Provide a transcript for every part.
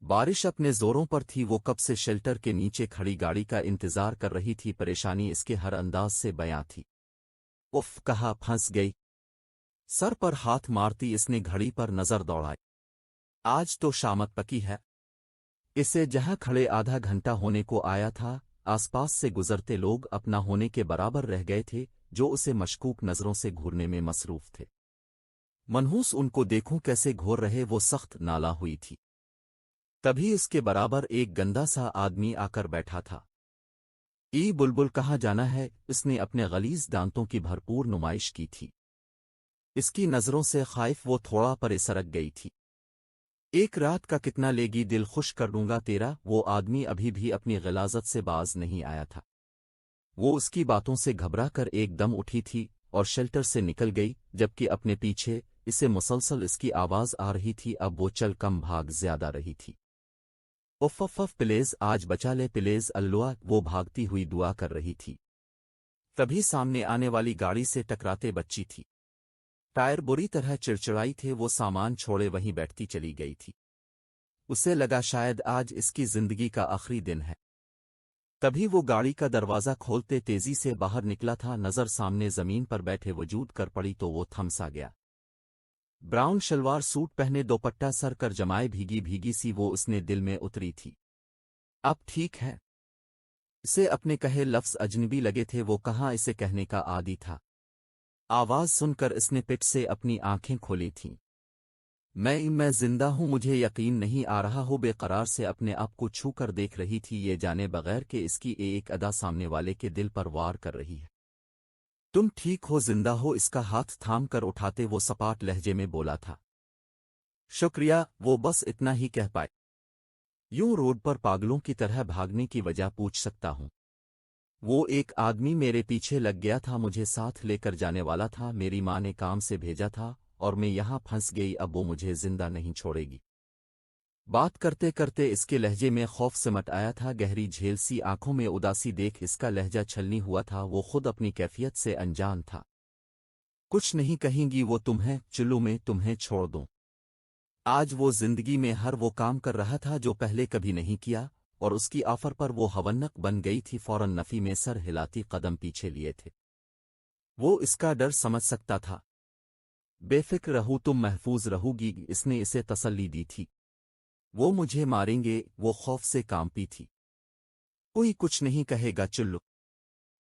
बारिश अपने जोरों पर थी। वो कब से शेल्टर के नीचे खड़ी गाड़ी का इंतजार कर रही थी। परेशानी इसके हर अंदाज से बयां थी। उफ, कहा, फंस गई। सर पर हाथ मारती इसने घड़ी पर नजर दौड़ाई। आज तो शामत पकी है। इसे जहां खड़े आधा घंटा होने को आया था, आसपास से गुजरते लोग अपना होने के बराबर रह गए थे, जो उसे मशकूक नजरों से घूरने में मसरूफ थे। मनहूस उनको देखूं कैसे घूर रहे, वो सख्त नाला हुई थी। तभी इसके बराबर एक गंदा सा आदमी आकर बैठा था। बुलबुल, कहाँ जाना है? इसने अपने गलीज दांतों की भरपूर नुमाइश की थी। इसकी नजरों से खाइफ वो थोड़ा परे सरक गई थी। एक रात का कितना लेगी, दिल खुश कर दूंगा तेरा। वो आदमी अभी भी अपनी गिलाजत से बाज नहीं आया था। वो उसकी बातों से घबरा कर एकदम उठी थी और शेल्टर से निकल गई, जबकि अपने पीछे इसे मुसलसल इसकी आवाज आ रही थी। अब वो चल कम भाग ज्यादा रही थी। उफ़ प्लीज, आज बचा ले प्लीज अल्लाह, वो भागती हुई दुआ कर रही थी। तभी सामने आने वाली गाड़ी से टकराते बच्ची थी। टायर बुरी तरह चिड़चिड़ाई थे। वो सामान छोड़े वहीं बैठती चली गई थी। उसे लगा शायद आज इसकी जिंदगी का आखिरी दिन है। तभी वो गाड़ी का दरवाज़ा खोलते तेजी से बाहर निकला था। नज़र सामने ज़मीन पर बैठे वजूद कर पड़ी तो वो थम सा गया। ब्राउन शलवार सूट पहने, दोपट्टा सर कर जमाए, भीगी भीगी सी वो उसने दिल में उतरी थी। अब ठीक है। इसे अपने कहे लफ्ज़ अजनबी लगे थे। वो कहाँ इसे कहने का आदी था। आवाज़ सुनकर इसने पिट से अपनी आंखें खोली थीं। मैं जिंदा हूं, मुझे यकीन नहीं आ रहा हो। बेकरार से अपने आप को छू कर देख रही थी, ये जाने बगैर कि इसकी एक अदा सामने वाले के दिल पर वार कर रही है। तुम ठीक हो, जिंदा हो? इसका हाथ थाम कर उठाते वो सपाट लहजे में बोला था। शुक्रिया, वो बस इतना ही कह पाए। यूं रोड पर पागलों की तरह भागने की वजह पूछ सकता हूं? वो एक आदमी मेरे पीछे लग गया था, मुझे साथ लेकर जाने वाला था। मेरी माँ ने काम से भेजा था और मैं यहां फंस गई। अब वो मुझे जिंदा नहीं छोड़ेगी। बात करते करते इसके लहजे में खौफ सिमट आया था। गहरी झेल सी आंखों में उदासी देख इसका लहजा छलनी हुआ था। वो खुद अपनी कैफियत से अनजान था। कुछ नहीं कहेंगी वो तुम्हें, चुल्लू में तुम्हें छोड़ दूं। आज वो जिंदगी में हर वो काम कर रहा था जो पहले कभी नहीं किया, और उसकी ऑफर पर वो हवन्नक बन गई थी। फौरन नफी में सर हिलाती कदम पीछे लिए थे। वो इसका डर समझ सकता था। बेफिक्र रहो, तुम महफूज रहोगी, इसने इसे तसल्ली दी थी। वो मुझे मारेंगे, वो खौफ से कांपी थी। कोई कुछ नहीं कहेगा चुल्लू।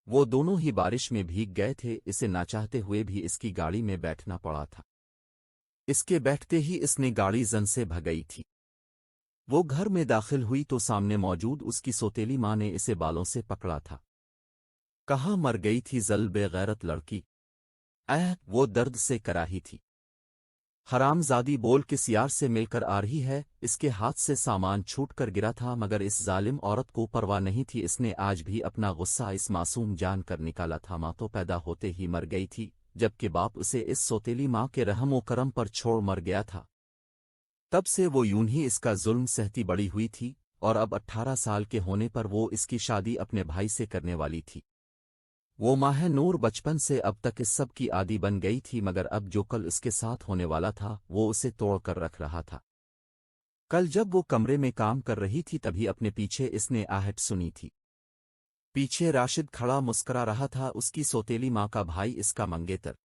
वो दोनों ही बारिश में भीग गए थे। इसे ना चाहते हुए भी इसकी गाड़ी में बैठना पड़ा था। इसके बैठते ही इसने गाड़ी जन से भगाई थी। वो घर में दाखिल हुई तो सामने मौजूद उसकी सौतेली माँ ने इसे बालों से पकड़ा था। कहाँ मर गई थी जल बेगैरत लड़की? वो दर्द से कराही थी। हरामजादी बोल, किस यार से मिलकर आ रही है? इसके हाथ से सामान छूट कर गिरा था, मगर इस जालिम औरत को परवाह नहीं थी। इसने आज भी अपना गुस्सा इस मासूम जान कर निकाला था। माँ तो पैदा होते ही मर गई थी, जबकि बाप उसे इस सौतेली माँ के रहम व करम पर छोड़ मर गया था। तब से वो यूं ही इसका जुल्म सहती बड़ी हुई थी, और अब 18 साल के होने पर वो इसकी शादी अपने भाई से करने वाली थी। वो माह नूर बचपन से अब तक इस सब की आदी बन गई थी, मगर अब जो कल इसके साथ होने वाला था वो उसे तोड़ कर रख रहा था। कल जब वो कमरे में काम कर रही थी तभी अपने पीछे इसने आहट सुनी थी। पीछे राशिद खड़ा मुस्करा रहा था, उसकी सौतेली माँ का भाई, इसका मंगेतर।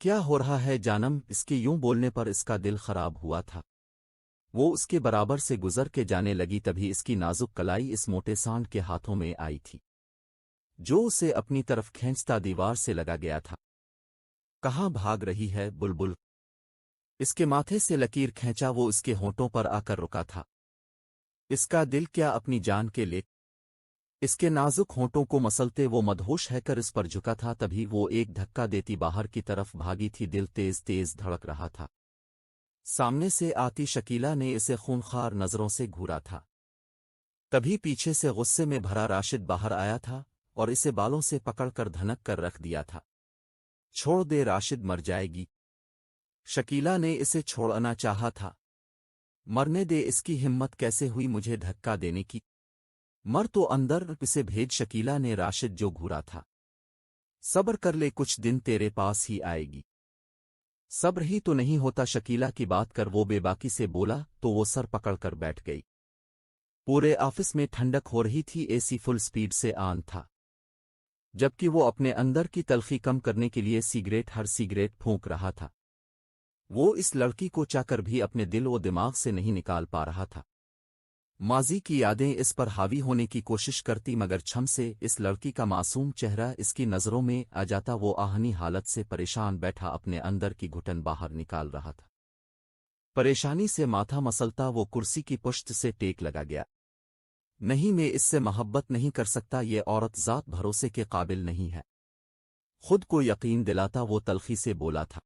क्या हो रहा है जानम? इसके यूं बोलने पर इसका दिल खराब हुआ था। वो उसके बराबर से गुजर के जाने लगी, तभी इसकी नाजुक कलाई इस मोटे सांड के हाथों में आई थी, जो उसे अपनी तरफ खींचता दीवार से लगा गया था। कहाँ भाग रही है बुलबुल? इसके माथे से लकीर खींचा, वो इसके होंठों पर आकर रुका था। इसका दिल क्या अपनी जान के लिए इसके नाजुक होंठों को मसलते वो मदहोश हैकर इस पर झुका था। तभी वो एक धक्का देती बाहर की तरफ भागी थी। दिल तेज तेज धड़क रहा था। सामने से आती शकीला ने इसे खूनखार नजरों से घूरा था। तभी पीछे से गुस्से में भरा राशिद बाहर आया था और इसे बालों से पकड़कर धनक कर रख दिया था। छोड़ दे, राशिद मर जाएगी। शकीला ने इसे छोड़ना चाहा था। मरने दे, इसकी हिम्मत कैसे हुई मुझे धक्का देने की? मर तो अंदर, इसे भेज। शकीला ने राशिद जो घूरा था। सब्र कर ले, कुछ दिन तेरे पास ही आएगी। सब्र ही तो नहीं होता शकीला की बात कर, वो बेबाकी से बोला तो वो सर पकड़ कर बैठ गई। पूरे ऑफिस में ठंडक हो रही थी, एसी फुल स्पीड से ऑन था, जबकि वो अपने अंदर की तलखी कम करने के लिए हर सिगरेट फूंक रहा था। वो इस लड़की को चाहकर भी अपने दिल व दिमाग से नहीं निकाल पा रहा था। माजी की यादें इस पर हावी होने की कोशिश करती, मगर छम से इस लड़की का मासूम चेहरा इसकी नज़रों में आ जाता। वो आहनी हालत से परेशान बैठा अपने अंदर की घुटन बाहर निकाल रहा था। परेशानी से माथा मसलता वो कुर्सी की पुश्त से टेक लगा गया। नहीं, मैं इससे मोहब्बत नहीं कर सकता, ये औरत ज़ात भरोसे के काबिल नहीं है। खुद को यकीन दिलाता वो तलखी से बोला था।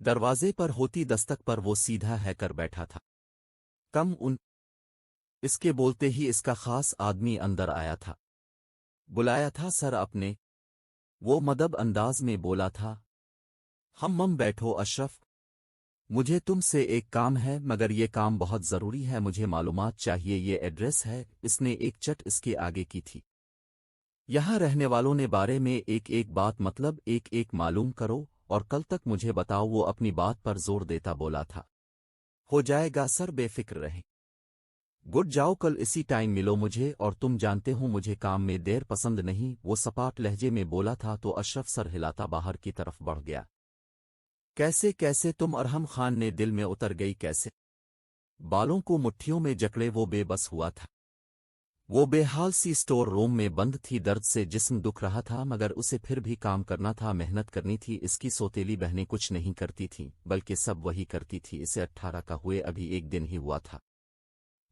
दरवाजे पर होती दस्तक पर वो सीधा है कर बैठा था। कम उन इसके बोलते ही इसका खास आदमी अंदर आया था। बुलाया था सर आपने? वो मदब अंदाज में बोला था। हम बैठो अशरफ, मुझे तुमसे एक काम है, मगर ये काम बहुत ज़रूरी है, मुझे मालूमात चाहिए, ये एड्रेस है। इसने एक चट इसके आगे की थी। यहाँ रहने वालों ने बारे में एक एक बात मतलब एक एक मालूम करो और कल तक मुझे बताओ। वो अपनी बात पर जोर देता बोला था। हो जाएगा सर, बेफिक्र रहें। गुड, जाओ, कल इसी टाइम मिलो मुझे, और तुम जानते हो मुझे काम में देर पसंद नहीं, वो सपाट लहजे में बोला था। तो अशरफ सर हिलाता बाहर की तरफ बढ़ गया। कैसे कैसे तुम? अरहम खान ने दिल में उतर गई कैसे। बालों को मुट्ठियों में जकड़े वो बेबस हुआ था। वो बेहाल सी स्टोर रूम में बंद थी, दर्द से जिस्म दुख रहा था, मगर उसे फिर भी काम करना था, मेहनत करनी थी। इसकी सौतेली बहनें कुछ नहीं करती थीं, बल्कि सब वही करती थी। इसे 18 का हुए अभी एक दिन ही हुआ था,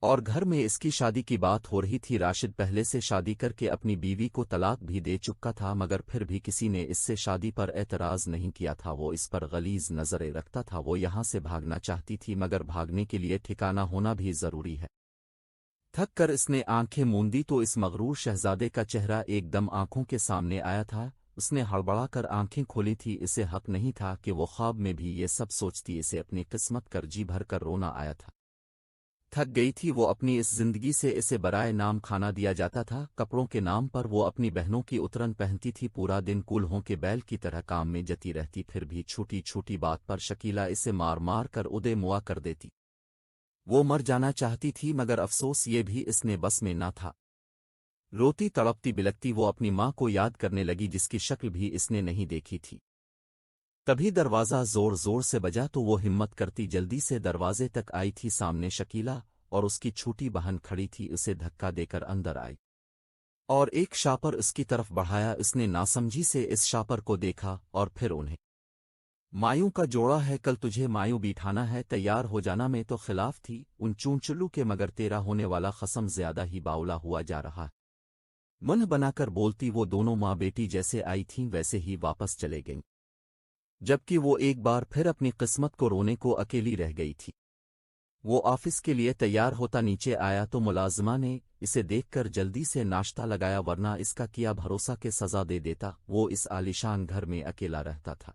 और घर में इसकी शादी की बात हो रही थी। राशिद पहले से शादी करके अपनी बीवी को तलाक भी दे चुका था, मगर फिर भी किसी ने इससे शादी पर एतराज़ नहीं किया था। वो इस पर गलीज नज़रें रखता था। वो यहाँ से भागना चाहती थी, मगर भागने के लिए ठिकाना होना भी ज़रूरी है। थक कर इसने आंखें मूंदी तो इस मगरूर शहजादे का चेहरा एकदम आंखों के सामने आया था। उसने हड़बड़ा कर आंखें खोली थी। इसे हक नहीं था कि वो ख्वाब में भी ये सब सोचती। इसे अपनी किस्मत कर जी भर कर रोना आया था। थक गई थी वो अपनी इस जिंदगी से। इसे बराए नाम खाना दिया जाता था, कपड़ों के नाम पर वो अपनी बहनों की उतरन पहनती थी, पूरा दिन कूल्हों के बैल की तरह काम में जती रहती। फिर भी छोटी छोटी बात पर शकीला इसे मार मार कर उदे मुआ कर देती। वो मर जाना चाहती थी, मगर अफसोस ये भी इसने बस में ना था। रोती तड़पती बिलकती वो अपनी माँ को याद करने लगी, जिसकी शक्ल भी इसने नहीं देखी थी। तभी दरवाज़ा जोर जोर से बजा तो वो हिम्मत करती जल्दी से दरवाजे तक आई थी। सामने शकीला और उसकी छोटी बहन खड़ी थी। उसे धक्का देकर अंदर आई और एक शापर उसकी तरफ बढ़ाया। उसने नासमझी से इस शापर को देखा और फिर उन्हें। मायूं का जोड़ा है, कल तुझे मायूं बिठाना है, तैयार हो जाना। में तो खिलाफ थी उन चूंचुल्लू के, मगर तेरा होने वाला खसम ज्यादा ही बावला हुआ जा रहा है। मन बनाकर बोलती वो दोनों माँ बेटी जैसे आई थीं वैसे ही वापस चले गईं, जबकि वो एक बार फिर अपनी किस्मत को रोने को अकेली रह गई थी। वो ऑफिस के लिए तैयार होता नीचे आया तो मुलाजिमा ने इसे देखकर जल्दी से नाश्ता लगाया, वरना इसका किया भरोसा के सजा दे देता। वो इस आलीशान घर में अकेला रहता था।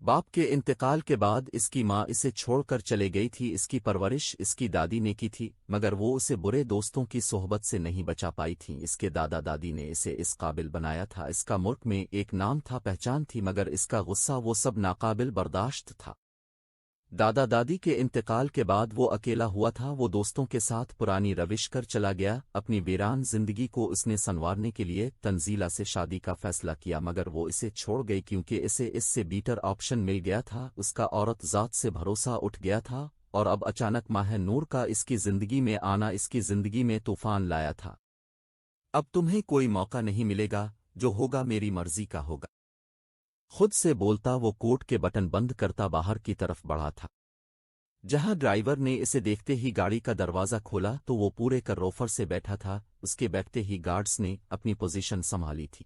बाप के इंतकाल के बाद इसकी माँ इसे छोड़कर चले गई थी। इसकी परवरिश इसकी दादी ने की थी, मगर वो उसे बुरे दोस्तों की सोहबत से नहीं बचा पाई थी। इसके दादा दादी ने इसे इस काबिल बनाया था। इसका मुल्क में एक नाम था, पहचान थी, मगर इसका गुस्सा वो सब नाकाबिल बर्दाश्त था। दादा दादी के इंतकाल के बाद वो अकेला हुआ था। वो दोस्तों के साथ पुरानी रविश कर चला गया। अपनी वीरान जिंदगी को उसने संवारने के लिए तंजीला से शादी का फैसला किया, मगर वो इसे छोड़ गई क्योंकि इसे इससे बीटर ऑप्शन मिल गया था। उसका औरत ज़ात से भरोसा उठ गया था, और अब अचानक माह नूर का इसकी जिंदगी में आना इसकी जिंदगी में तूफान लाया था। अब तुम्हें कोई मौका नहीं मिलेगा, जो होगा मेरी मर्जी का होगा। खुद से बोलता वो कोट के बटन बंद करता बाहर की तरफ बढ़ा था। जहां ड्राइवर ने इसे देखते ही गाड़ी का दरवाज़ा खोला तो वो पूरे कर रोफर से बैठा था। उसके बैठते ही गार्ड्स ने अपनी पोजीशन संभाली थी।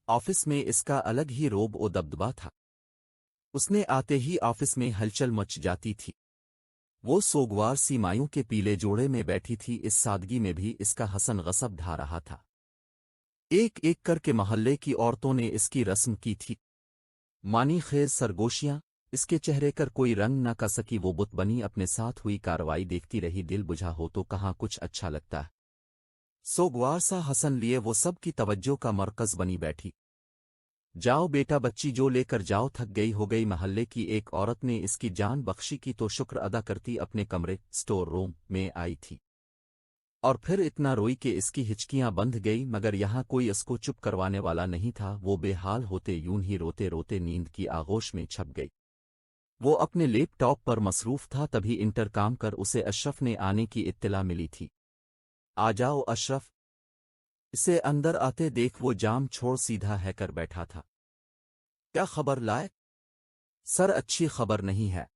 ऑफिस में इसका अलग ही रोब और दबदबा था। उसने आते ही ऑफिस में हलचल मच जाती थी। वो सोगवार सी मायूं के पीले जोड़े में बैठी थी। इस सादगी में भी इसका हसन गसब ढा रहा था। एक एक करके मोहल्ले की औरतों ने इसकी रस्म की थी। मानी खैर सरगोशियां इसके चेहरे कर कोई रंग न का सकी। वो बुत बनी अपने साथ हुई कार्रवाई देखती रही। दिल बुझा हो तो कहाँ कुछ अच्छा लगता है। सोगवार सा हसन लिए वो सब की तवज्जो का मरकज बनी बैठी। जाओ बेटा बच्ची जो लेकर जाओ, थक गई हो गई। महल्ले की एक औरत ने इसकी जान बख्शी की तो शुक्र अदा करती अपने कमरे स्टोर रूम में आई थी, और फिर इतना रोई कि इसकी हिचकियां बंध गई, मगर यहाँ कोई इसको चुप करवाने वाला नहीं था। वो बेहाल होते यूं ही रोते रोते नींद की आगोश में छप गई। वो अपने लैपटॉप पर मसरूफ था, तभी इंटरकॉम कर उसे अशरफ ने आने की इत्तला मिली थी। आ जाओ अशरफ। इसे अंदर आते देख वो जाम छोड़ सीधा है कर बैठा था। क्या खबर लाए? सर अच्छी खबर नहीं है।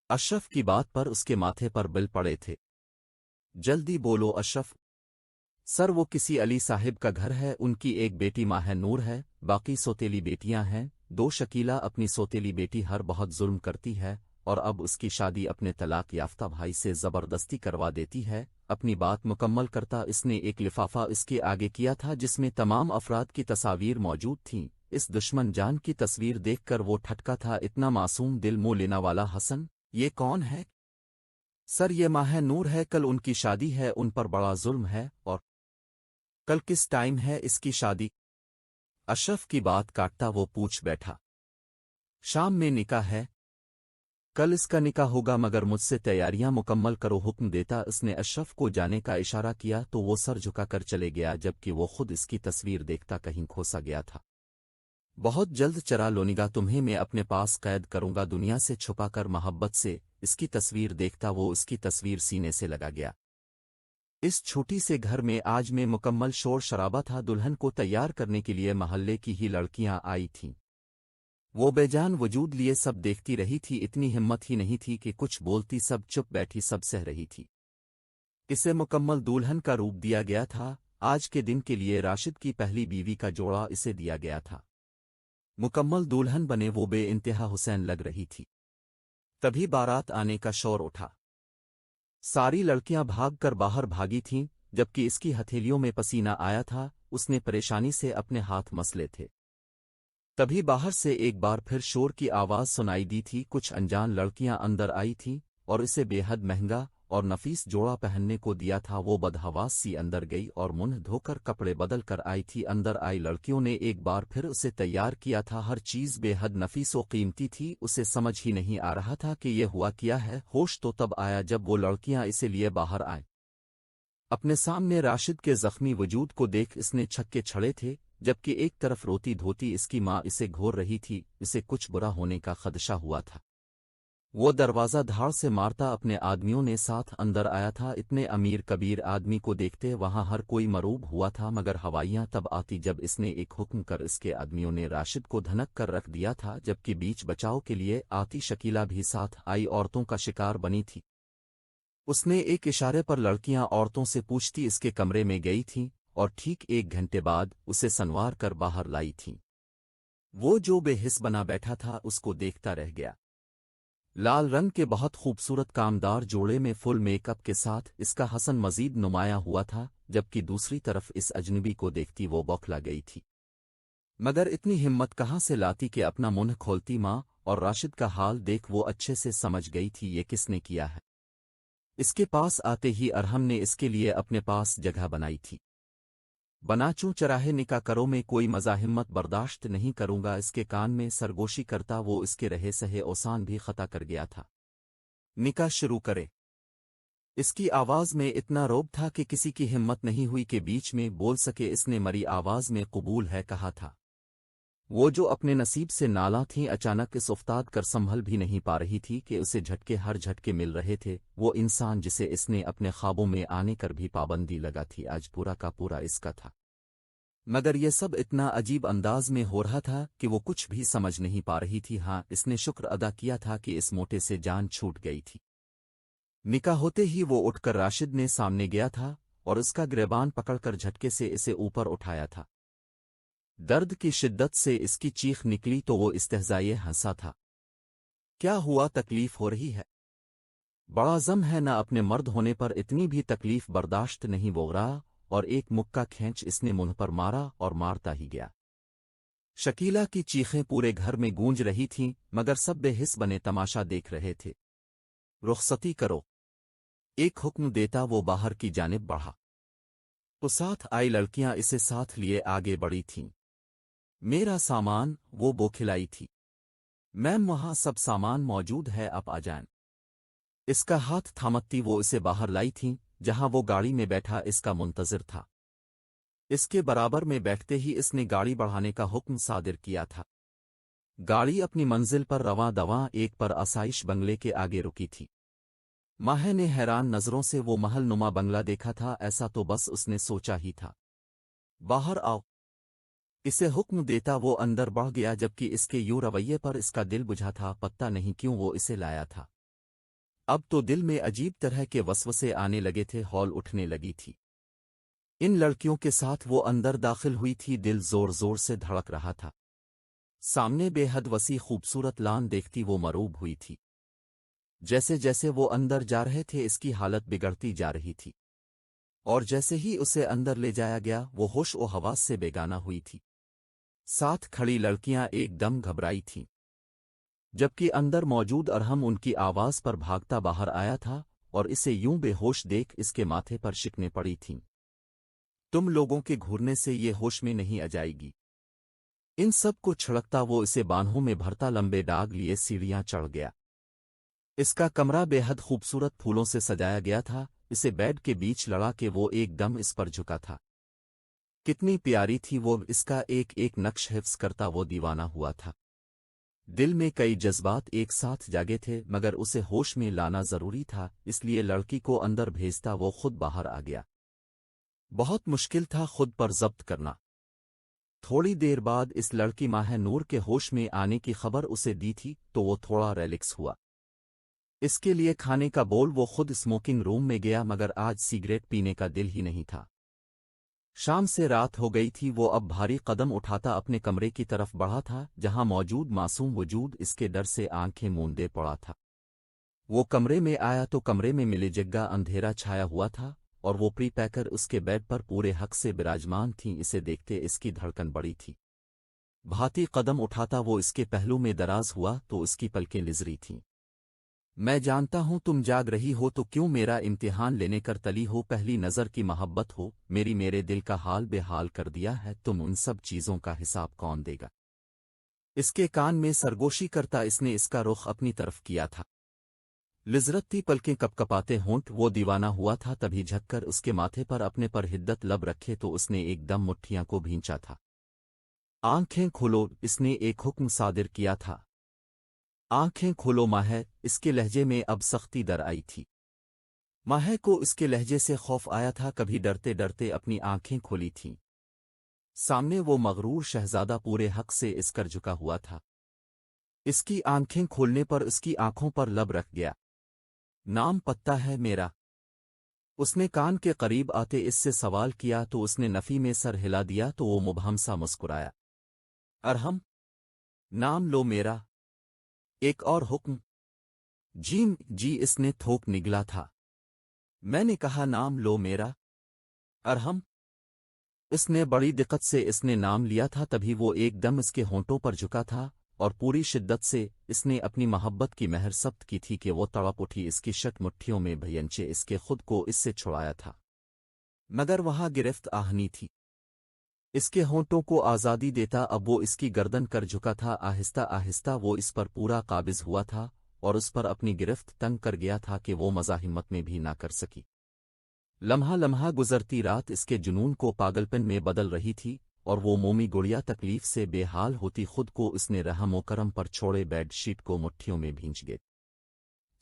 अशरफ की बात पर उसके माथे पर बिल पड़े थे। जल्दी बोलो अशरफ। सर वो किसी अली साहिब का घर है, उनकी एक बेटी माह नूर है, बाकी सौतेली बेटियां हैं। दो शकीला अपनी सौतेली बेटी हर बहुत जुल्म करती है, और अब उसकी शादी अपने तलाक याफ्ता भाई से जबरदस्ती करवा देती है। अपनी बात मुकम्मल करता इसने एक लिफाफा इसके आगे किया था जिसमें तमाम अफराद की तस्वीर मौजूद थीं। इस दुश्मन जान की तस्वीर देखकर वो ठटका था। इतना मासूम दिल मोह लेना वाला हसन, ये कौन है? सर ये माह नूर है, कल उनकी शादी है, उन पर बड़ा जुल्म है। और कल किस टाइम है इसकी शादी? अशरफ की बात काटता वो पूछ बैठा। शाम में निकाह है, कल इसका निकाह होगा, मगर मुझसे तैयारियां मुकम्मल करो, हुक्म देता इसने अशरफ को जाने का इशारा किया तो वो सर झुकाकर चले गया, जबकि वो खुद इसकी तस्वीर देखता कहीं खोसा गया था। बहुत जल्द चरा लोनिगा तुम्हें मैं अपने पास कैद करूंगा, दुनिया से छुपाकर मोहब्बत से। इसकी तस्वीर देखता वो इसकी तस्वीर सीने से लगा गया। इस छोटी से घर में आज में मुकम्मल शोर शराबा था। दुल्हन को तैयार करने के लिए महल्ले की ही लड़कियां आई थीं। वो बेजान वजूद लिए सब देखती रही थी, इतनी हिम्मत ही नहीं थी कि कुछ बोलती, सब चुप बैठी, सब सह रही थी। इसे मुकम्मल दुल्हन का रूप दिया गया था। आज के दिन के लिए राशिद की पहली बीवी का जोड़ा इसे दिया गया था। मुकम्मल दुल्हन बने वो बेइंतहा हुसैन लग रही थी। तभी बारात आने का शोर उठा। सारी लड़कियां भागकर बाहर भागी थीं, जबकि इसकी हथेलियों में पसीना आया था। उसने परेशानी से अपने हाथ मसले थे। तभी बाहर से एक बार फिर शोर की आवाज सुनाई दी थी। कुछ अनजान लड़कियां अंदर आई थीं और इसे बेहद महंगा और नफीस जोड़ा पहनने को दिया था। वो बदहवास सी अंदर गई और मुंह धोकर कपड़े बदल कर आई थी। अंदर आई लड़कियों ने एक बार फिर उसे तैयार किया था। हर चीज बेहद नफीस व कीमती थी। उसे समझ ही नहीं आ रहा था कि ये हुआ क्या है। होश तो तब आया जब वो लड़कियां इसे लिए बाहर आए। अपने सामने राशिद के जख्मी वजूद को देख इसने छक्के छड़े थे, जबकि एक तरफ रोती धोती इसकी माँ इसे घोर रही थी। इसे कुछ बुरा होने का खदशा हुआ था। वो दरवाज़ा धाड़ से मारता अपने आदमियों ने साथ अंदर आया था। इतने अमीर कबीर आदमी को देखते वहां हर कोई मरूब हुआ था, मगर हवाइयां तब आती जब इसने एक हुक्म कर इसके आदमियों ने राशिद को धनक कर रख दिया था। जबकि बीच बचाव के लिए आती शकीला भी साथ आई औरतों का शिकार बनी थी। उसने एक इशारे पर लड़कियां औरतों से पूछती इसके कमरे में गई थीं, और ठीक 1 घंटे बाद उसे संवार कर बाहर लाई थीं। वो जो बेहिस बना बैठा था उसको देखता रह गया। लाल रंग के बहुत खूबसूरत कामदार जोड़े में फुल मेकअप के साथ इसका हसन मजीद नुमाया हुआ था, जबकि दूसरी तरफ इस अजनबी को देखती वो बौखला गई थी। मगर इतनी हिम्मत कहाँ से लाती कि अपना मुंह खोलती। माँ और राशिद का हाल देख वो अच्छे से समझ गई थी ये किसने किया है। इसके पास आते ही अरहम ने इसके लिए अपने पास जगह बनाई थी। बनाचूं चराहे निकाह करो में कोई मज़ाहिमत बर्दाश्त नहीं करूंगा। इसके कान में सरगोशी करता वो इसके रहे सहे ओसान भी खता कर गया था। निकाह शुरू करे। इसकी आवाज में इतना रोब था कि किसी की हिम्मत नहीं हुई कि बीच में बोल सके। इसने मरी आवाज में कबूल है कहा था। वो जो अपने नसीब से नाला थीं अचानक इस उफ्ताद कर संभल भी नहीं पा रही थी कि उसे झटके हर झटके मिल रहे थे। वो इंसान जिसे इसने अपने ख्वाबों में आने कर भी पाबंदी लगा थी आज पूरा का पूरा इसका था। मगर ये सब इतना अजीब अंदाज में हो रहा था कि वो कुछ भी समझ नहीं पा रही थी। हाँ, इसने शुक्र अदा किया था कि इस मोटे से जान छूट गई थी। निकाह होते ही वो उठकर राशिद ने सामने गया था और उसका गिरबान पकड़कर झटके से इसे ऊपर उठाया था। दर्द की शिद्दत से इसकी चीख निकली तो वो इस्तेहज़ाए हंसा था। क्या हुआ, तकलीफ हो रही है? बड़ा ज़म है ना, अपने मर्द होने पर इतनी भी तकलीफ बर्दाश्त नहीं वो रहा, और एक मुक्का खींच इसने मुंह पर मारा और मारता ही गया। शकीला की चीखें पूरे घर में गूंज रही थीं, मगर सब बेहिस बने तमाशा देख रहे थे। रुखसती करो, एक हुक्म देता वो बाहर की जानिब बढ़ा। तो साथ आई लड़कियां इसे साथ लिए आगे बढ़ी थीं। मेरा सामान वो बौखिलाई थी। मैम वहाँ सब सामान मौजूद है, आप आ जाएं। इसका हाथ थामती वो इसे बाहर लाई थीं, जहां वो गाड़ी में बैठा इसका मुंतजिर था। इसके बराबर में बैठते ही इसने गाड़ी बढ़ाने का हुक्म सादिर किया था। गाड़ी अपनी मंजिल पर रवां दवां एक पर आसाइश बंगले के आगे रुकी थी। माहे ने हैरान नजरों से वो महल नुमा बंगला देखा था, ऐसा तो बस उसने सोचा ही था। बाहर आओ, इसे हुक्म देता वो अंदर बढ़ गया, जबकि इसके यूं रवैये पर इसका दिल बुझा था, पता नहीं क्यों वो इसे लाया था। अब तो दिल में अजीब तरह के वसवसे आने लगे थे, हौल उठने लगी थी। इन लड़कियों के साथ वो अंदर दाखिल हुई थी, दिल जोर जोर से धड़क रहा था। सामने बेहद वसी खूबसूरत लान देखती वो मरूब हुई थी। जैसे जैसे वो अंदर जा रहे थे इसकी हालत बिगड़ती जा रही थी, और जैसे ही उसे अंदर ले जाया गया वो होश ओ हवास से बेगाना हुई थी। साथ खड़ी लड़कियां एकदम घबराई थीं, जबकि अंदर मौजूद अरहम उनकी आवाज पर भागता बाहर आया था और इसे यूं बेहोश देख इसके माथे पर शिकने पड़ी थीं। तुम लोगों के घूरने से ये होश में नहीं आ जाएगी। इन सब को छिड़कता वो इसे बाहों में भरता लंबे डाग लिए सीढ़ियां चढ़ गया। इसका कमरा बेहद खूबसूरत फूलों से सजाया गया था। इसे बेड के बीच लड़ा के वो एकदम इस पर झुका था। कितनी प्यारी थी वो, इसका एक एक नक्श हिफ्स करता वो दीवाना हुआ था। दिल में कई जज्बात एक साथ जागे थे, मगर उसे होश में लाना जरूरी था, इसलिए लड़की को अंदर भेजता वो खुद बाहर आ गया। बहुत मुश्किल था खुद पर जब्त करना। थोड़ी देर बाद इस लड़की माह नूर के होश में आने की खबर उसे दी थी तो वो थोड़ा रिलैक्स हुआ। इसके लिए खाने का बोल वो खुद स्मोकिंग रूम में गया, मगर आज सिगरेट पीने का दिल ही नहीं था। शाम से रात हो गई थी, वो अब भारी कदम उठाता अपने कमरे की तरफ बढ़ा था, जहां मौजूद मासूम वजूद इसके डर से आंखें मूंदे पड़ा था। वो कमरे में आया तो कमरे में मिले जगह अंधेरा छाया हुआ था और वो प्री पैकर उसके बेड पर पूरे हक से विराजमान थीं। इसे देखते इसकी धड़कन बड़ी थी। भाती कदम उठाता वो इसके पहलू में दराज हुआ तो इसकी पलकें लिजरी थीं। मैं जानता हूं तुम जाग रही हो, तो क्यों मेरा इम्तिहान लेने कर तली हो। पहली नज़र की मोहब्बत हो मेरे दिल का हाल बेहाल कर दिया है। तुम उन सब चीज़ों का हिसाब कौन देगा। इसके कान में सरगोशी करता इसने इसका रुख अपनी तरफ किया था। लिजरती पलकें कपकपाते होंठ वो दीवाना हुआ था। तभी झककर उसके माथे पर अपने पर हिद्दत लब रखे तो उसने एकदम मुट्ठियां को भींचा था। आंखें खोलो, इसने एक हुक्म सादिर किया था। आंखें खोलो माह, इसके लहजे में अब सख्ती दर आई थी। माह को इसके लहजे से खौफ आया था, कभी डरते डरते अपनी आंखें खोली थीं। सामने वो मगरूर शहजादा पूरे हक से इसकर झुका हुआ था। इसकी आंखें खोलने पर उसकी आंखों पर लब रख गया। नाम पता है मेरा? उसने कान के करीब आते इससे सवाल किया तो उसने नफी में सर हिला दिया तो वो मुबहम सा मुस्कुराया। अरहम, नाम लो मेरा। एक और हुक्म? जी इसने थोक निगला था। मैंने कहा नाम लो मेरा। अरहम। इसने बड़ी दिक्कत से इसने नाम लिया था, तभी वो एकदम इसके होंठों पर झुका था और पूरी शिद्दत से इसने अपनी मोहब्बत की महर सब्त की थी कि वो तड़प उठी। इसकी शट मुट्ठियों में भयंचे इसके खुद को इससे छुड़ाया था, मगर वहां गिरफ्त आहनी थी। इसके होंठों को आज़ादी देता अब वो इसकी गर्दन कर झुका था। आहिस्ता आहिस्ता वो इस पर पूरा काबिज हुआ था और उस पर अपनी गिरफ्त तंग कर गया था कि वो मज़ाहिमत में भी ना कर सकी। लम्हा लम्हा गुजरती रात इसके जुनून को पागलपन में बदल रही थी और वो मोमी गुड़िया तकलीफ से बेहाल होती खुद को इसने रहम व करम पर छोड़े बेड शीट को मुट्ठियों में भींच गए।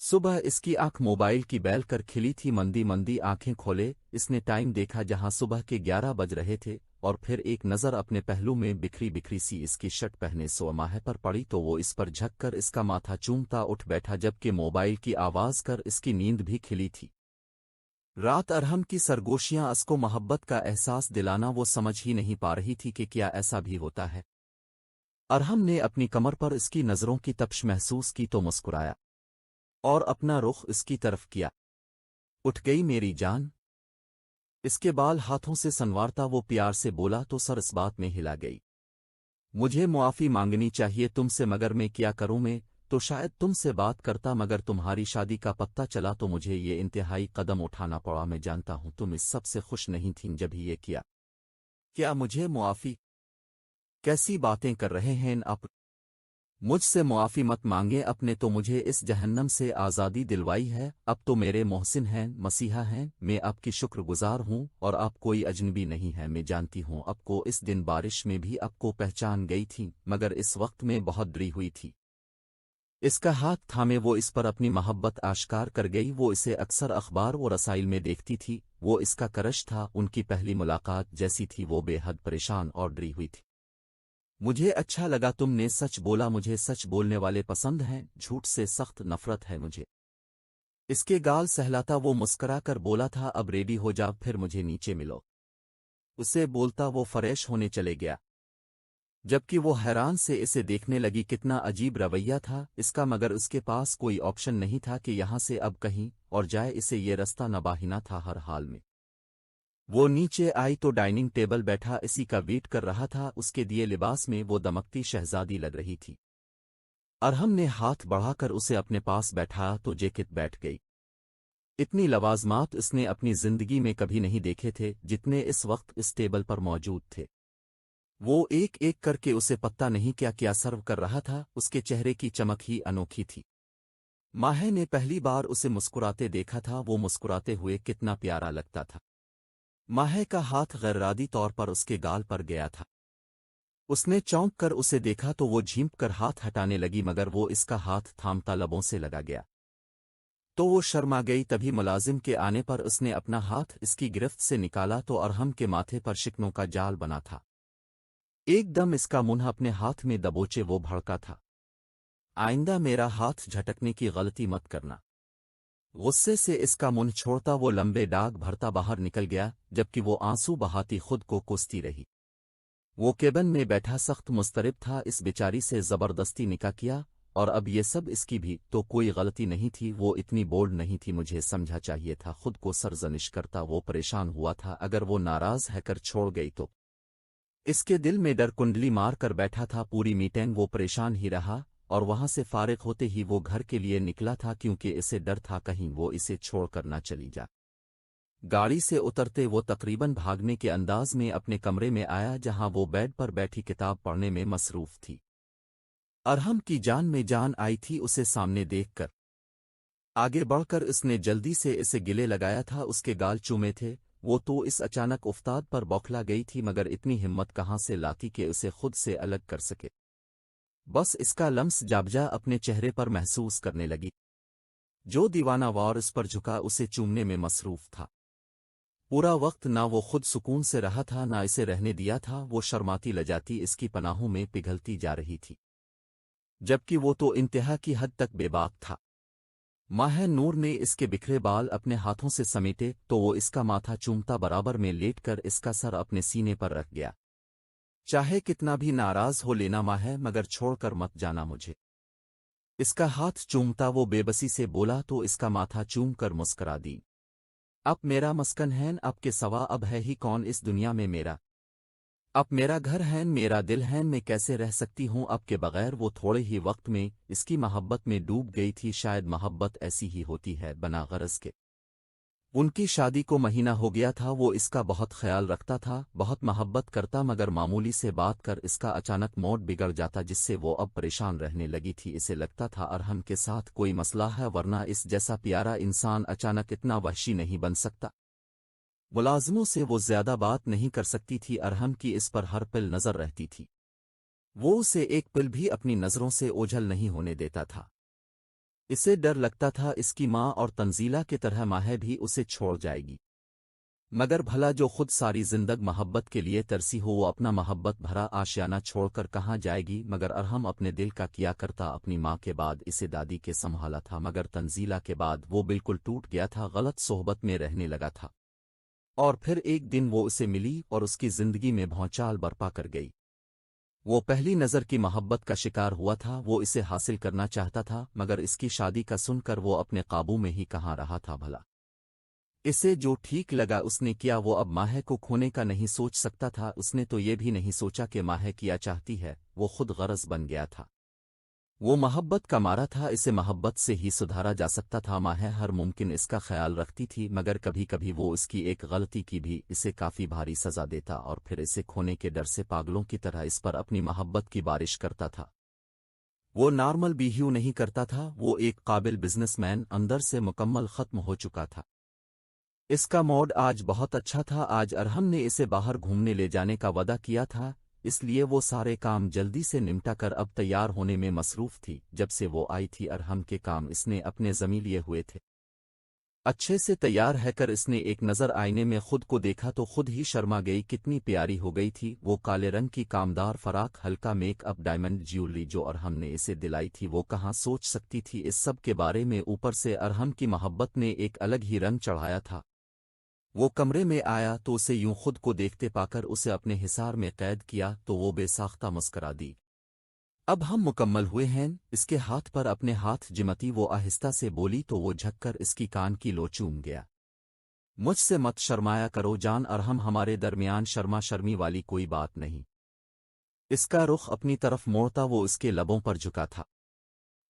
सुबह इसकी आंख मोबाइल की बैल कर खिली थी। मंदी मंदी आंखें खोले इसने टाइम देखा, जहां सुबह के 11 बज रहे थे, और फिर एक नज़र अपने पहलू में बिखरी बिखरी सी इसकी शर्ट पहने सोमाह पर पड़ी तो वो इस पर झककर इसका माथा चूमता उठ बैठा, जबकि मोबाइल की आवाज़ कर इसकी नींद भी खिली थी। रात अरहम की सरगोशियां असको मोहब्बत का एहसास दिलाना वो समझ ही नहीं पा रही थी कि क्या ऐसा भी होता है। अरहम ने अपनी कमर पर इसकी नज़रों की तपश महसूस की तो मुस्कुराया और अपना रुख इसकी तरफ किया। उठ गई मेरी जान? इसके बाल हाथों से संवारता वो प्यार से बोला तो सर इस बात में हिला गई। मुझे मुआफ़ी मांगनी चाहिए तुमसे, मगर मैं क्या करूं। मैं तो शायद तुमसे बात करता, मगर तुम्हारी शादी का पता चला तो मुझे ये इंतहाई कदम उठाना पड़ा। मैं जानता हूं तुम इस सब से खुश नहीं थीं जब ये किया। क्या मुझे मुआफ़ी कैसी बातें कर रहे हैं आप? मुझसे मुआफ़ी मत मांगे, अपने तो मुझे इस जहन्नम से आज़ादी दिलवाई है, अब तो मेरे मोहसिन हैं, मसीहा हैं, मैं आपकी शुक्रगुजार हूँ और आप कोई अजनबी नहीं है। मैं जानती हूँ आपको, इस दिन बारिश में भी आपको पहचान गई थी, मगर इस वक्त में बहुत डरी हुई थी। इसका हाथ थामे वो इस पर अपनी मोहब्बत आश्कार कर गई। वो इसे अक्सर अखबार व रसाइल में देखती थी, वो इसका क्रश था, उनकी पहली मुलाकात जैसी थी। वो बेहद परेशान और डरी हुई थी। मुझे अच्छा लगा तुमने सच बोला, मुझे सच बोलने वाले पसंद हैं, झूठ से सख्त नफरत है मुझे। इसके गाल सहलाता वो मुस्करा कर बोला था, अब रेडी हो जा, फिर मुझे नीचे मिलो। उसे बोलता वो फ्रेश होने चले गया, जबकि वो हैरान से इसे देखने लगी। कितना अजीब रवैया था इसका, मगर उसके पास कोई ऑप्शन नहीं था कि यहाँ से अब कहीं और जाए, इसे ये रास्ता नबाहिना था हर हाल में। वो नीचे आई तो डाइनिंग टेबल बैठा इसी का वेट कर रहा था। उसके दिए लिबास में वो दमकती शहजादी लग रही थी। अरहम ने हाथ बढ़ाकर उसे अपने पास बैठाया तो जेकित बैठ गई। इतनी लवाजमात उसने अपनी जिंदगी में कभी नहीं देखे थे जितने इस वक्त इस टेबल पर मौजूद थे। वो एक एक करके उसे पता नहीं क्या क्या सर्व कर रहा था, उसके चेहरे की चमक ही अनोखी थी। माहे ने पहली बार उसे मुस्कुराते देखा था, वो मुस्कुराते हुए कितना प्यारा लगता था। माहे का हाथ गैररादी तौर पर उसके गाल पर गया था। उसने चौंक कर उसे देखा तो वो झींप कर हाथ हटाने लगी, मगर वो इसका हाथ थामता लबों से लगा गया तो वो शर्मा गई। तभी मुलाजिम के आने पर उसने अपना हाथ इसकी गिरफ्त से निकाला तो अरहम के माथे पर शिकनों का जाल बना था। एकदम इसका मुंह अपने हाथ में दबोचे वो भड़का था, आइंदा मेरा हाथ झटकने की गलती मत करना। गुस्से से इसका मुंह छोड़ता वो लंबे डाग भरता बाहर निकल गया, जबकि वो आंसू बहाती खुद को कोसती रही। वो केबिन में बैठा सख्त मुस्तरिब था, इस बेचारी से जबरदस्ती निकाह किया और अब ये सब इसकी भी तो कोई गलती नहीं थी। वो इतनी बोल्ड नहीं थी, मुझे समझा चाहिए था। खुद को सरजनिश करता वो परेशान हुआ था, अगर वो नाराज है कर छोड़ गई तो। इसके दिल में डर कुंडली मार कर बैठा था। पूरी मीटिंग वो परेशान ही रहा और वहां से फारिग होते ही वो घर के लिए निकला था, क्योंकि इसे डर था कहीं वो इसे छोड़कर ना चली जा। गाड़ी से उतरते वो तकरीबन भागने के अंदाज में अपने कमरे में आया, जहां वो बेड पर बैठी किताब पढ़ने में मसरूफ थी। अरहम की जान में जान आई थी उसे सामने देखकर। आगे बढ़कर उसने जल्दी से इसे गिले लगाया था, उसके गाल चूमे थे। वो तो इस अचानक उफ्ताद पर बौखला गई थी, मगर इतनी हिम्मत कहाँ से लाती कि उसे खुद से अलग कर सके। बस इसका लम्स जाबजा अपने चेहरे पर महसूस करने लगी। जो दीवाना वार इस पर झुका उसे चूमने में मसरूफ था। पूरा वक्त ना वो खुद सुकून से रहा था ना इसे रहने दिया था। वो शर्माती लजाती इसकी पनाहों में पिघलती जा रही थी, जबकि वो तो इंतहा की हद तक बेबाक था। माह नूर ने इसके बिखरे बाल अपने हाथों से समेटे तो वो इसका माथा चूमता बराबर में लेटकर इसका सर अपने सीने पर रख गया। चाहे कितना भी नाराज हो लेना माह, मगर छोड़कर मत जाना मुझे। इसका हाथ चूमता वो बेबसी से बोला तो इसका माथा चूम कर मुस्करा दी। अब मेरा मस्कन है, अब के सवा अब है ही कौन इस दुनिया में मेरा। अब मेरा घर है, मेरा दिल है, मैं कैसे रह सकती हूँ अब के बगैर। वो थोड़े ही वक्त में इसकी मोहब्बत में डूब गई थी। शायद मोहब्बत ऐसी ही होती है बना गरज के। उनकी शादी को महीना हो गया था। वो इसका बहुत ख्याल रखता था, बहुत मोहब्बत करता, मगर मामूली से बात कर इसका अचानक मूड बिगड़ जाता, जिससे वो अब परेशान रहने लगी थी। इसे लगता था अरहम के साथ कोई मसला है, वरना इस जैसा प्यारा इंसान अचानक इतना वहशी नहीं बन सकता। मुलाजिमों से वो ज्यादा बात नहीं कर सकती थी, अरहम की इस पर हर पल नजर रहती थी। वो उसे एक पल भी अपनी नजरों से ओझल नहीं होने देता था। इसे डर लगता था इसकी माँ और तंजीला की तरह माह भी उसे छोड़ जाएगी। मगर भला जो खुद सारी जिंदगी मोहब्बत के लिए तरसी हो, वो अपना मोहब्बत भरा आशियाना छोड़कर कहाँ जाएगी। मगर अरहम अपने दिल का किया करता। अपनी माँ के बाद इसे दादी के संभाला था, मगर तंजीला के बाद वो बिल्कुल टूट गया था, गलत सोहबत में रहने लगा था। और फिर एक दिन वो उसे मिली और उसकी जिंदगी में भौचाल बरपा कर गई। वो पहली नज़र की मोहब्बत का शिकार हुआ था। वो इसे हासिल करना चाहता था, मगर इसकी शादी का सुनकर वो अपने काबू में ही कहाँ रहा था भला। इसे जो ठीक लगा उसने किया। वो अब माह को खोने का नहीं सोच सकता था। उसने तो ये भी नहीं सोचा कि माह किया चाहती है। वो खुद गरज बन गया था। वो मोहब्बत का मारा था, इसे मोहब्बत से ही सुधारा जा सकता था। माह हर मुमकिन इसका ख्याल रखती थी, मगर कभी कभी वो इसकी एक गलती की भी इसे काफ़ी भारी सज़ा देता और फिर इसे खोने के डर से पागलों की तरह इस पर अपनी मोहब्बत की बारिश करता था। वो नॉर्मल बिहेव नहीं करता था, वो एक काबिल बिजनेसमैन अंदर से मुकम्मल ख़त्म हो चुका था। इसका मूड आज बहुत अच्छा था। आज अरहम ने इसे बाहर घूमने ले जाने का वादा किया था, इसलिए वो सारे काम जल्दी से निपटा कर अब तैयार होने में मसरूफ थी। जब से वो आई थी अरहम के काम इसने अपने ज़मीं लिए हुए थे। अच्छे से तैयार है कर इसने एक नज़र आईने में खुद को देखा तो खुद ही शर्मा गई, कितनी प्यारी हो गई थी वो। काले रंग की कामदार फराक, हल्का मेकअप, डायमंड ज्वेलरी जो अरहम ने इसे दिलाई थी, वो कहाँ सोच सकती थी इस सब के बारे में। ऊपर से अरहम की मोहब्बत ने एक अलग ही रंग चढ़ाया था। वो कमरे में आया तो उसे यूं खुद को देखते पाकर उसे अपने हिसार में कैद किया तो वो बेसाख्ता मुस्करा दी। अब हम मुकम्मल हुए हैं। इसके हाथ पर अपने हाथ जिमती वो आहिस्ता से बोली तो वो झककर इसकी कान की लो चूम गया। मुझसे मत शर्माया करो जान अरहम, हमारे दरमियान शर्मा शर्मी वाली कोई बात नहीं। इसका रुख अपनी तरफ मोड़ता वो इसके लबों पर झुका था।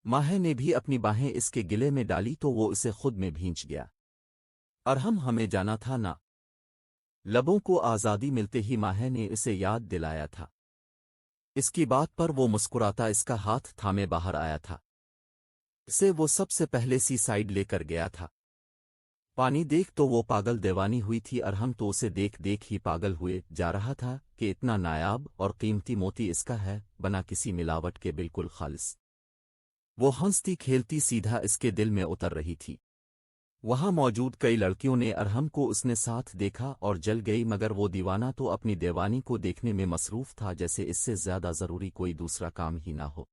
माह ने भी अपनी बाहें इसके गिले में डाली तो वो इसे खुद में भींच गया। अरहम, हमें जाना था ना। लबों को आज़ादी मिलते ही माह ने इसे याद दिलाया था। इसकी बात पर वो मुस्कुराता इसका हाथ थामे बाहर आया था। इसे वो सबसे पहले सी साइड लेकर गया था। पानी देख तो वो पागल दीवानी हुई थी। अरहम तो उसे देख देख ही पागल हुए जा रहा था कि इतना नायाब और कीमती मोती इसका है, बना किसी मिलावट के, बिल्कुल खालिस। वो हंसती खेलती सीधा इसके दिल में उतर रही थी। वहां मौजूद कई लड़कियों ने अरहम को उसने साथ देखा और जल गई, मगर वो दीवाना तो अपनी दीवानी को देखने में मसरूफ था, जैसे इससे ज्यादा जरूरी कोई दूसरा काम ही ना हो।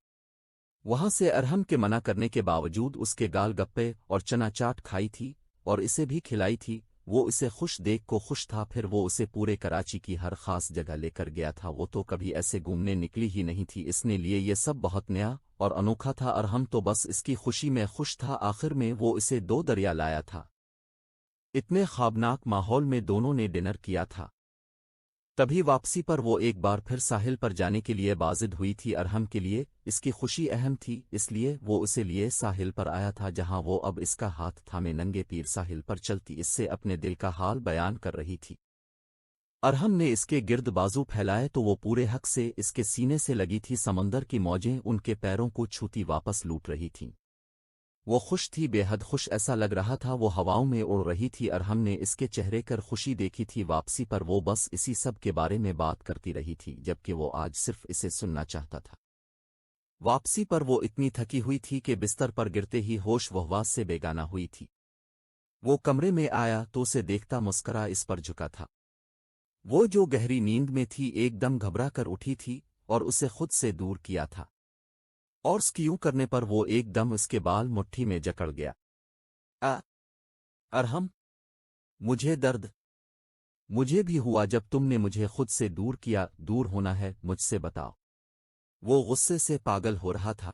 वहां से अरहम के मना करने के बावजूद उसके गाल गप्पे और चना चाट खाई थी और इसे भी खिलाई थी। वो इसे खुश देख को खुश था। फिर वो उसे पूरे कराची की हर खास जगह लेकर गया था। वो तो कभी ऐसे घूमने निकली ही नहीं थी, इसने लिए ये सब बहुत नया और अनोखा था। अरहम तो बस इसकी खुशी में खुश था। आखिर में वो इसे 2 दरिया लाया था। इतने ख्वाबनाक माहौल में दोनों ने डिनर किया था। तभी वापसी पर वो एक बार फिर साहिल पर जाने के लिए बाजिद हुई थी। अरहम के लिए इसकी खुशी अहम थी, इसलिए वो उसे लिए साहिल पर आया था, जहां वो अब इसका हाथ थामे नंगे पीर साहिल पर चलती इससे अपने दिल का हाल बयान कर रही थी। अरहम ने इसके गिर्द बाजू फैलाए तो वो पूरे हक से इसके सीने से लगी थी। समंदर की मौजें उनके पैरों को छूती वापस लूट रही थीं। वो खुश थी, बेहद खुश, ऐसा लग रहा था वो हवाओं में उड़ रही थी। अरहम ने इसके चेहरे कर खुशी देखी थी। वापसी पर वो बस इसी सब के बारे में बात करती रही थी, जबकि वो आज सिर्फ इसे सुनना चाहता था। वापसी पर वो इतनी थकी हुई थी कि बिस्तर पर गिरते ही होश वहवास से बेगाना हुई थी। वो कमरे में आया तो उसे देखता मुस्करा इस पर झुका था। वो जो गहरी नींद में थी एकदम घबरा कर उठी थी और उसे खुद से दूर किया था, और उसकी यूं करने पर वो एकदम उसके बाल मुट्ठी में जकड़ गया। आ अरहम, मुझे दर्द मुझे भी हुआ जब तुमने मुझे खुद से दूर किया। दूर होना है मुझसे, बताओ। वो गुस्से से पागल हो रहा था।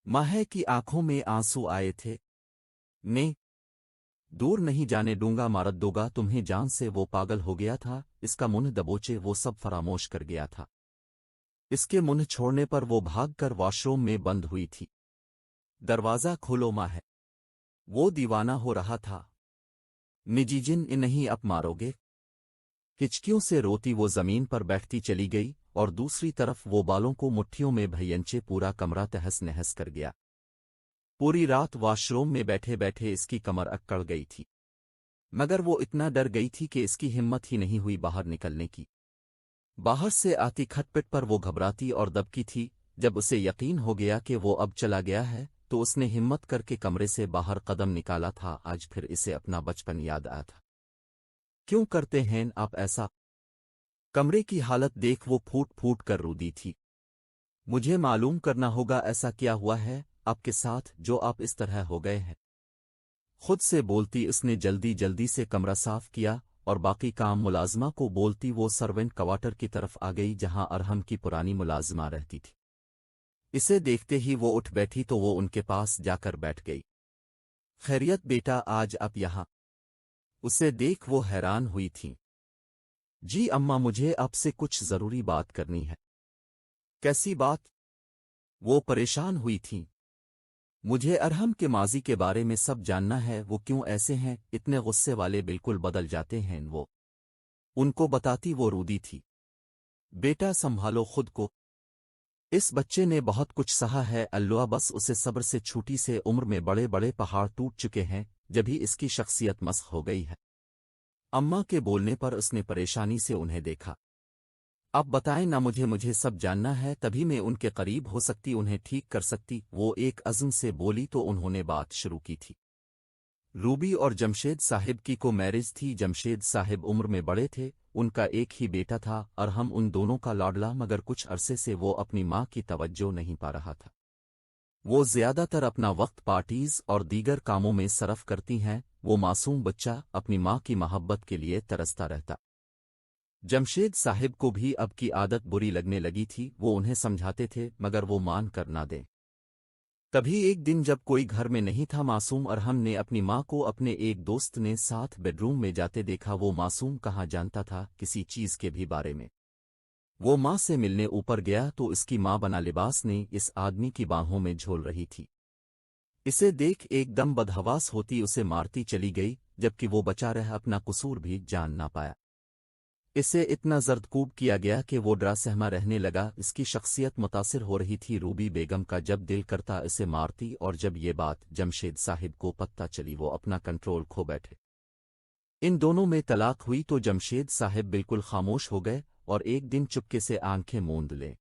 माह की आंखों में आंसू आए थे। नहीं, दूर नहीं जाने दूंगा, मारत दूंगा तुम्हें जान से। वो पागल हो गया था। इसका मुंह दबोचे वो सब फरामोश कर गया था। इसके मुंह छोड़ने पर वो भागकर वॉशरूम में बंद हुई थी। दरवाज़ा खोलो माह। वो दीवाना हो रहा था। निजीजिन नहीं अब मारोगे? हिचकियों से रोती वो जमीन पर बैठती चली गई और दूसरी तरफ वो बालों को मुट्ठियों में भयंचे पूरा कमरा तहस नहस कर गया। पूरी रात वॉशरूम में बैठे बैठे इसकी कमर अकड़ गई थी, मगर वो इतना डर गई थी कि इसकी हिम्मत ही नहीं हुई बाहर निकलने की। बाहर से आती खटपट पर वो घबराती और दबकी थी। जब उसे यकीन हो गया कि वो अब चला गया है तो उसने हिम्मत करके कमरे से बाहर कदम निकाला था। आज फिर इसे अपना बचपन याद आया था। क्यों करते हैं आप ऐसा? कमरे की हालत देख वो फूट फूट कर रोती थी। मुझे मालूम करना होगा ऐसा क्या हुआ है आपके साथ जो आप इस तरह हो गए हैं। खुद से बोलती उसने जल्दी जल्दी से कमरा साफ किया और बाकी काम मुलाजमा को बोलती वो सर्वेंट क्वार्टर की तरफ आ गई, जहां अरहम की पुरानी मुलाजमा रहती थी। इसे देखते ही वो उठ बैठी तो वो उनके पास जाकर बैठ गई। खैरियत बेटा, आज आप यहाँ? उसे देख वो हैरान हुई थी। जी अम्मा, मुझे आपसे कुछ जरूरी बात करनी है। कैसी बात? वो परेशान हुई थीं। मुझे अरहम के माजी के बारे में सब जानना है, वो क्यों ऐसे हैं, इतने गुस्से वाले बिल्कुल बदल जाते हैं वो। उनको बताती वो रूदी थी। बेटा संभालो खुद को। इस बच्चे ने बहुत कुछ सहा है अल्लाह बस उसे सब्र से छूटी से उम्र में बड़े बड़े पहाड़ टूट चुके हैं, जभी इसकी शख्सियत मस्ख हो गई है। अम्मा के बोलने पर उसने परेशानी से उन्हें देखा। अब बताएं ना मुझे, मुझे सब जानना है, तभी मैं उनके करीब हो सकती, उन्हें ठीक कर सकती। वो एक अज़्म से बोली तो उन्होंने बात शुरू की थी। रूबी और जमशेद साहिब की को मैरिज थी। जमशेद साहिब उम्र में बड़े थे, उनका एक ही बेटा था अरहम उन दोनों का लाडला, मगर कुछ अरसे से वो अपनी माँ की तवज्जो नहीं पा रहा था। वो ज्यादातर अपना वक्त पार्टीज और दीगर कामों में सरफ करती हैं। वो मासूम बच्चा अपनी माँ की मोहब्बत के लिए तरसता रहता। जमशेद साहिब को भी अब की आदत बुरी लगने लगी थी। वो उन्हें समझाते थे मगर वो मान कर ना दें। तभी एक दिन जब कोई घर में नहीं था, मासूम अरहम ने अपनी माँ को अपने एक दोस्त ने साथ बेडरूम में जाते देखा। वो मासूम कहाँ जानता था किसी चीज के भी बारे में। वो माँ से मिलने ऊपर गया तो इसकी माँ बना लिबास ने इस आदमी की बाहों में झोल रही थी। इसे देख एकदम बदहवास होती उसे मारती चली गई, जबकि वो बचा रह अपना कसूर भी जान ना पाया। इसे इतना जर्दकूब किया गया कि वो डरा सहमा रहने लगा। इसकी शख्सियत मुतासिर हो रही थी। रूबी बेगम का जब दिल करता इसे मारती, और जब ये बात जमशेद साहिब को पता चली वो अपना कंट्रोल खो बैठे। इन दोनों में तलाक हुई तो जमशेद साहिब बिल्कुल खामोश हो गए और एक दिन चुपके से आंखें मूंद ले।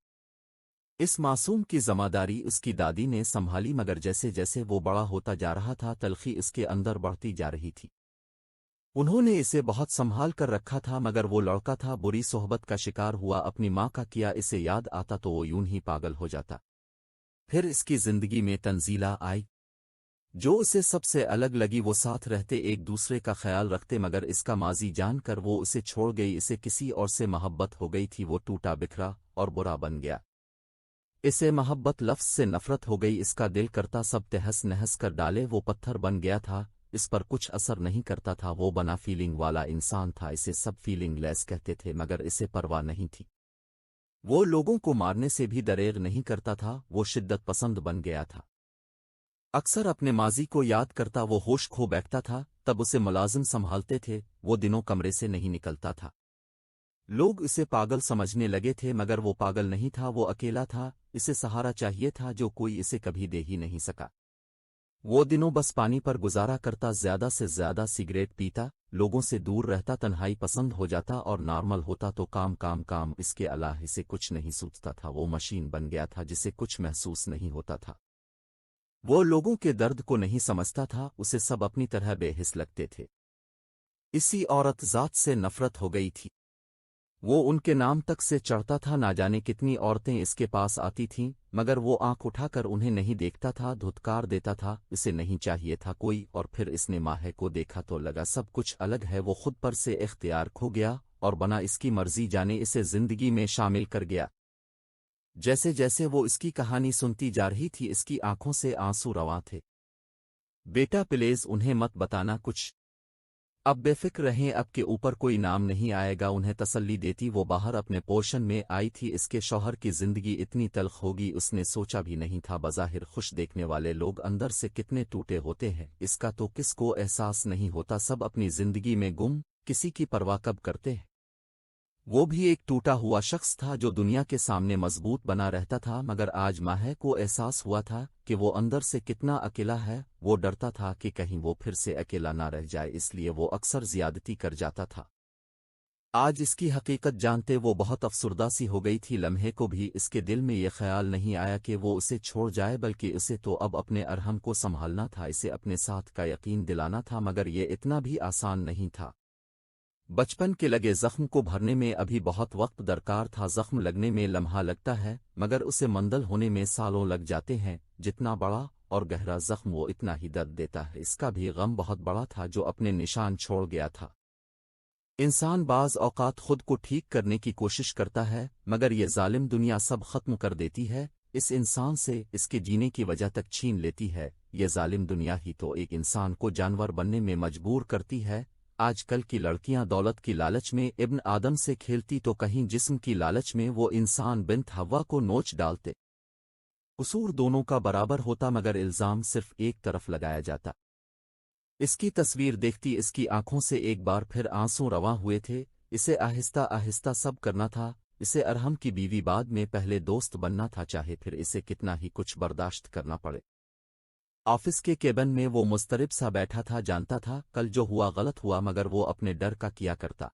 इस मासूम की ज़िम्मेदारी उसकी दादी ने संभाली, मगर जैसे जैसे वो बड़ा होता जा रहा था तलखी इसके अंदर बढ़ती जा रही थी। उन्होंने इसे बहुत संभाल कर रखा था, मगर वो लड़का था बुरी सोहबत का शिकार हुआ। अपनी माँ का किया इसे याद आता तो वो यूं ही पागल हो जाता। फिर इसकी जिंदगी में तंजीला आई जो उसे सबसे अलग लगी। वो साथ रहते, एक दूसरे का ख्याल रखते, मगर इसका माजी जानकर वो उसे छोड़ गई। इसे किसी और से मोहब्बत हो गई थी। वो टूटा बिखरा और बुरा बन गया। इसे मोहब्बत लफ्ज़ से नफरत हो गई। इसका दिल करता सब तहस नहस कर डाले। वो पत्थर बन गया था, इस पर कुछ असर नहीं करता था। वो बना फीलिंग वाला इंसान था। इसे सब फीलिंग लेस कहते थे, मगर इसे परवाह नहीं थी। वो लोगों को मारने से भी दरेग नहीं करता था। वो शिद्दत पसंद बन गया था। अक्सर अपने माजी को याद करता वो होश खो बैठता था। तब उसे मुलाजिम संभालते थे। वो दिनों कमरे से नहीं निकलता था। लोग इसे पागल समझने लगे थे, मगर वो पागल नहीं था। वो अकेला था, इसे सहारा चाहिए था जो कोई इसे कभी दे ही नहीं सका। वो दिनों बस पानी पर गुजारा करता, ज्यादा से ज्यादा सिगरेट पीता, लोगों से दूर रहता, तन्हाई पसंद हो जाता और नॉर्मल होता तो काम काम काम। इसके अलावा इसे कुछ नहीं सूझता था। वो मशीन बन गया था जिसे कुछ महसूस नहीं होता था। वो लोगों के दर्द को नहीं समझता था। उसे सब अपनी तरह बेहिस लगते थे। इसी औरत जात से नफरत हो गई थी। वो उनके नाम तक से चढ़ता था। ना जाने कितनी औरतें इसके पास आती थीं, मगर वो आंख उठाकर उन्हें नहीं देखता था, धुतकार देता था। इसे नहीं चाहिए था कोई। और फिर इसने माहे को देखा तो लगा सब कुछ अलग है। वो खुद पर से इख्तियार खो गया और बना इसकी मर्जी जाने इसे जिंदगी में शामिल कर गया। जैसे जैसे वो इसकी कहानी सुनती जा रही थी इसकी आंखों से आंसू रवां थे। बेटा प्लीज उन्हें मत बताना कुछ, अब बेफिक्र रहें, अब के ऊपर कोई नाम नहीं आएगा, उन्हें तसल्ली देती वो बाहर अपने पोर्शन में आई थी। इसके शौहर की जिंदगी इतनी तल्ख होगी उसने सोचा भी नहीं था। बज़ाहिर खुश देखने वाले लोग अंदर से कितने टूटे होते हैं, इसका तो किसको एहसास नहीं होता। सब अपनी जिंदगी में गुम, किसी की परवाह कब करते हैं। वो भी एक टूटा हुआ शख्स था जो दुनिया के सामने मजबूत बना रहता था, मगर आज माहे को एहसास हुआ था कि वो अंदर से कितना अकेला है। वो डरता था कि कहीं वो फिर से अकेला ना रह जाए, इसलिए वो अक्सर ज्यादती कर जाता था। आज इसकी हकीकत जानते वो बहुत अफसुर्दा सी हो गई थी। लम्हे को भी इसके दिल में ये ख्याल नहीं आया कि वो उसे छोड़ जाए, बल्कि उसे तो अब अपने अरहम को संभालना था, इसे अपने साथ का यकीन दिलाना था। मगर ये इतना भी आसान नहीं था। बचपन के लगे जख्म को भरने में अभी बहुत वक्त दरकार था। जख्म लगने में लम्हा लगता है, मगर उसे मंदल होने में सालों लग जाते हैं। जितना बड़ा और गहरा जख्म वो इतना ही दर्द देता है। इसका भी गम बहुत बड़ा था जो अपने निशान छोड़ गया था। इंसान बाज औकात खुद को ठीक करने की कोशिश करता है, मगर ये जालिम दुनिया सब खत्म कर देती है। इस इंसान से इसके जीने की वजह तक छीन लेती है। ये जालिम दुनिया ही तो एक इंसान को जानवर बनने में मजबूर करती है। आजकल की लड़कियां दौलत की लालच में इब्न आदम से खेलती तो कहीं जिस्म की लालच में वो इंसान बिन्त हव्वा को नोच डालते। कसूर दोनों का बराबर होता मगर इल्ज़ाम सिर्फ एक तरफ लगाया जाता। इसकी तस्वीर देखती इसकी आंखों से एक बार फिर आंसू रवां हुए थे। इसे आहिस्ता आहिस्ता सब करना था। इसे अरहम की बीवी बाद में पहले दोस्त बनना था, चाहे फिर इसे कितना ही कुछ बर्दाश्त करना पड़े। ऑफिस के केबिन में वो मुस्तरिब सा बैठा था, जानता था कल जो हुआ गलत हुआ, मगर वो अपने डर का किया करता।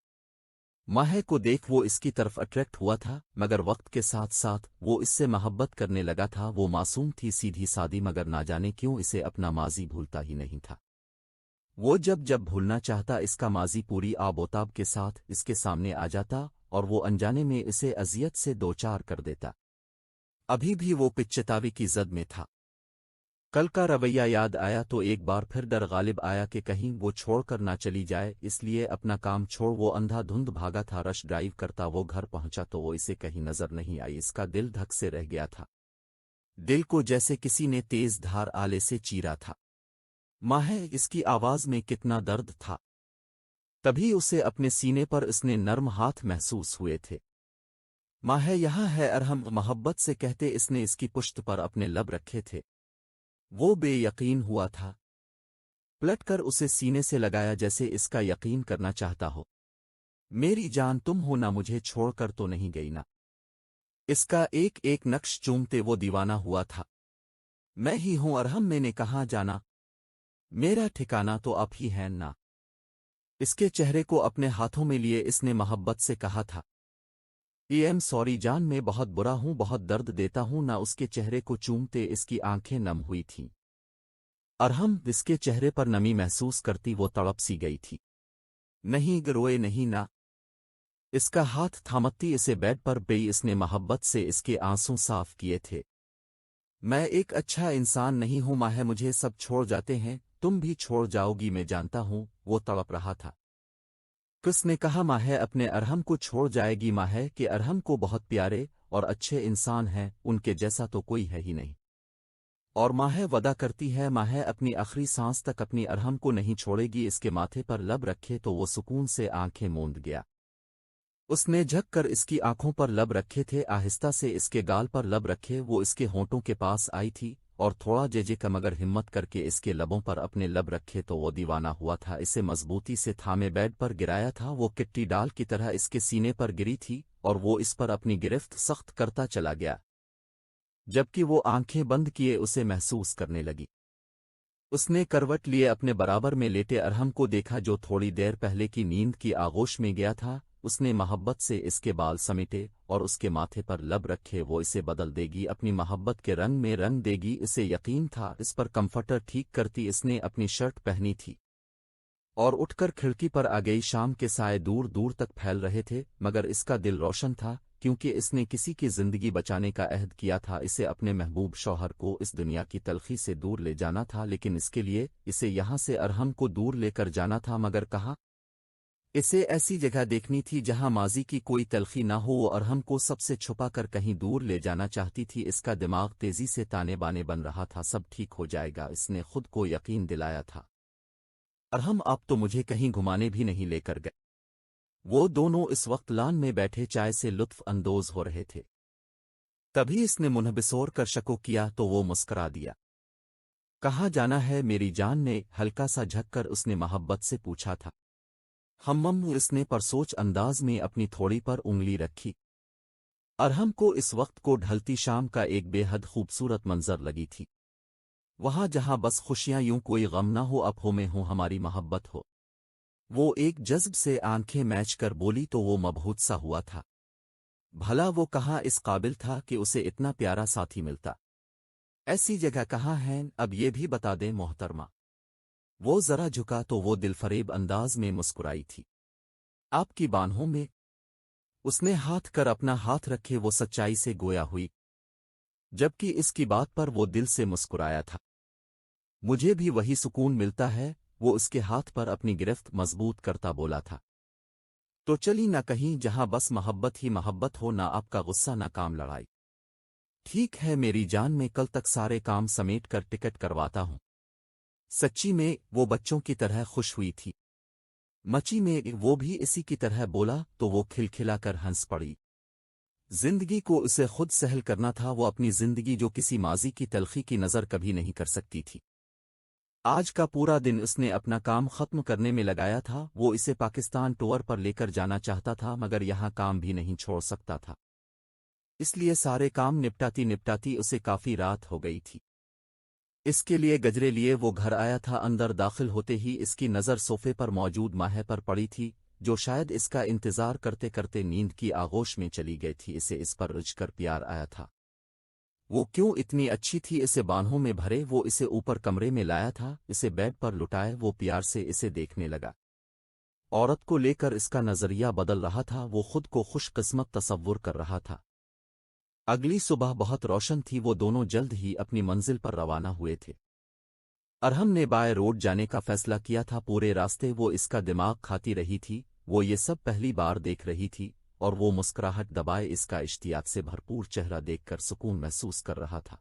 माहे को देख वो इसकी तरफ अट्रैक्ट हुआ था, मगर वक्त के साथ साथ वो इससे मोहब्बत करने लगा था। वो मासूम थी, सीधी सादी, मगर ना जाने क्यों इसे अपना माजी भूलता ही नहीं था। वो जब जब भूलना चाहता इसका माजी पूरी आबोताब के साथ इसके सामने आ जाता और वो अनजाने में इसे अजियत से दो चार कर देता। अभी भी वो पिच्चतावी की जद में था। कल का रवैया याद आया तो एक बार फिर डर गालिब आया कि कहीं वो छोड़कर ना चली जाए, इसलिए अपना काम छोड़ वो अंधाधुंध भागा था। रश ड्राइव करता वो घर पहुंचा तो वो इसे कहीं नजर नहीं आई। इसका दिल धक से रह गया था, दिल को जैसे किसी ने तेज धार आले से चीरा था। माहे, इसकी आवाज में कितना दर्द था। तभी उसे अपने सीने पर इसने नर्म हाथ महसूस हुए थे। माहे यहाँ है, अरहम मोहब्बत से कहते इसने इसकी पुश्त पर अपने लब रखे थे। वो बेयकीन हुआ था, पलटकर उसे सीने से लगाया जैसे इसका यकीन करना चाहता हो। मेरी जान तुम हो ना, मुझे छोड़कर तो नहीं गई ना। इसका एक एक नक्श चूमते वो दीवाना हुआ था। मैं ही हूं अरहम, मैंने कहाँ जाना, मेरा ठिकाना तो आप ही हैं ना। इसके चेहरे को अपने हाथों में लिए इसने मोहब्बत से कहा था, एम सॉरी जान, मैं बहुत बुरा हूं, बहुत दर्द देता हूं ना। उसके चेहरे को चूमते इसकी आंखें नम हुई थीं। अरहम इसके चेहरे पर नमी महसूस करती वो तड़प सी गई थी। नहीं रोए नहीं ना। इसका हाथ थामती इसे बेड पर पेई इसने मोहब्बत से इसके आंसू साफ किए थे। मैं एक अच्छा इंसान नहीं हूं माहे, मुझे सब छोड़ जाते हैं, तुम भी छोड़ जाओगी मैं जानता हूं। वो तड़प रहा था। किसने कहा माहे अपने अरहम को छोड़ जाएगी? माहे कि अरहम को बहुत प्यारे और अच्छे इंसान हैं, उनके जैसा तो कोई है ही नहीं। और माहे वदा करती है, माहे अपनी आखिरी सांस तक अपनी अरहम को नहीं छोड़ेगी। इसके माथे पर लब रखे तो वो सुकून से आंखें मूंद गया। उसने झक कर इसकी आंखों पर लब रखे थे, आहिस्ता से इसके गाल पर लब रखे। वो इसके होंठों के पास आई थी और थोड़ा जेजे का मगर हिम्मत करके इसके लबों पर अपने लब रखे तो वो दीवाना हुआ था। इसे मजबूती से थामे बेड पर गिराया था। वो किट्टी डाल की तरह इसके सीने पर गिरी थी और वो इस पर अपनी गिरफ्त सख्त करता चला गया। जबकि वो आंखें बंद किए उसे महसूस करने लगी। उसने करवट लिए अपने बराबर में लेटे अरहम को देखा, जो थोड़ी देर पहले की नींद की आगोश में गया था। उसने मोहब्बत से इसके बाल समेटे और उसके माथे पर लब रखे। वो इसे बदल देगी, अपनी मोहब्बत के रंग में रंग देगी। इसे यकीन था इस पर कंफर्टर ठीक करती। इसने अपनी शर्ट पहनी थी और उठकर खिड़की पर आ गई। शाम के साए दूर दूर तक फैल रहे थे, मगर इसका दिल रोशन था, क्योंकि इसने किसी की जिंदगी बचाने का अहद किया था। इसे अपने महबूब शौहर को इस दुनिया की तलखी से दूर ले जाना था, लेकिन इसके लिए इसे यहाँ से अरहम को दूर लेकर जाना था। मगर कहाँ? इसे ऐसी जगह देखनी थी जहां माजी की कोई तलखी ना हो। वो अरहम को सबसे छुपा कर कहीं दूर ले जाना चाहती थी। इसका दिमाग तेजी से ताने बाने बन रहा था, सब ठीक हो जाएगा, इसने खुद को यकीन दिलाया था। अरहम आप तो मुझे कहीं घुमाने भी नहीं लेकर गए। वो दोनों इस वक्त लान में बैठे चाय से लुत्फ अंदोज हो रहे थे। तभी इसने मुंह बिसोर कर शको किया तो वो मुस्करा दिया। कहाँ जाना है मेरी जान? ने हल्का सा झककर उसने मोहब्बत से पूछा था। हम्म, इसने परसोच अंदाज में अपनी थोड़ी पर उंगली रखी। अरहम को इस वक्त को ढलती शाम का एक बेहद खूबसूरत मंजर लगी थी। वहां जहां बस खुशियां यूं कोई गम ना हो, अब हो में हो हमारी मोहब्बत हो। वो एक जज्ब से आंखें मैच कर बोली तो वो मबहूत सा हुआ था। भला वो कहाँ इस काबिल था कि उसे इतना प्यारा साथी मिलता? ऐसी जगह कहाँ है, अब ये भी बता दें मोहतरमा। वो जरा झुका तो वो दिलफरेब अंदाज में मुस्कुराई थी। आपकी बाहों में उसने हाथ कर अपना हाथ रखे वो सच्चाई से गोया हुई, जबकि इसकी बात पर वो दिल से मुस्कुराया था। मुझे भी वही सुकून मिलता है, वो उसके हाथ पर अपनी गिरफ्त मजबूत करता बोला था। तो चली ना कहीं जहां बस मोहब्बत ही मोहब्बत हो, ना आपका गुस्सा ना काम लड़ाई। ठीक है मेरी जान, मैं कल तक सारे काम समेट कर टिकट करवाता हूं। सच्ची में वो बच्चों की तरह खुश हुई थी। मची में वो भी इसी की तरह बोला तो वो खिलखिलाकर हंस पड़ी। जिंदगी को उसे खुद सहल करना था। वो अपनी जिंदगी जो किसी माजी की तलखी की नज़र कभी नहीं कर सकती थी। आज का पूरा दिन उसने अपना काम खत्म करने में लगाया था। वो इसे पाकिस्तान टूर पर लेकर जाना चाहता था, मगर यहाँ काम भी नहीं छोड़ सकता था। इसलिए सारे काम निपटाती निपटाती उसे काफी रात हो गई थी। इसके लिए गजरे लिए वो घर आया था। अंदर दाखिल होते ही इसकी नज़र सोफे पर मौजूद माहे पर पड़ी थी, जो शायद इसका इंतजार करते करते नींद की आगोश में चली गई थी। इसे इस पर रुझ कर प्यार आया था। वो क्यों इतनी अच्छी थी, इसे बाहों में भरे वो इसे ऊपर कमरे में लाया था, इसे बेड पर लुटाए वो प्यार से इसे देखने लगा। औरत को लेकर इसका नजरिया बदल रहा था। वो खुद को खुशकिस्मत तसव्वुर कर रहा था। अगली सुबह बहुत रोशन थी। वो दोनों जल्द ही अपनी मंजिल पर रवाना हुए थे। अरहम ने बाय रोड जाने का फैसला किया था। पूरे रास्ते वो इसका दिमाग खाती रही थी। वो ये सब पहली बार देख रही थी, और वो मुस्कुराहट दबाए इसका इश्तियाक से भरपूर चेहरा देखकर सुकून महसूस कर रहा था।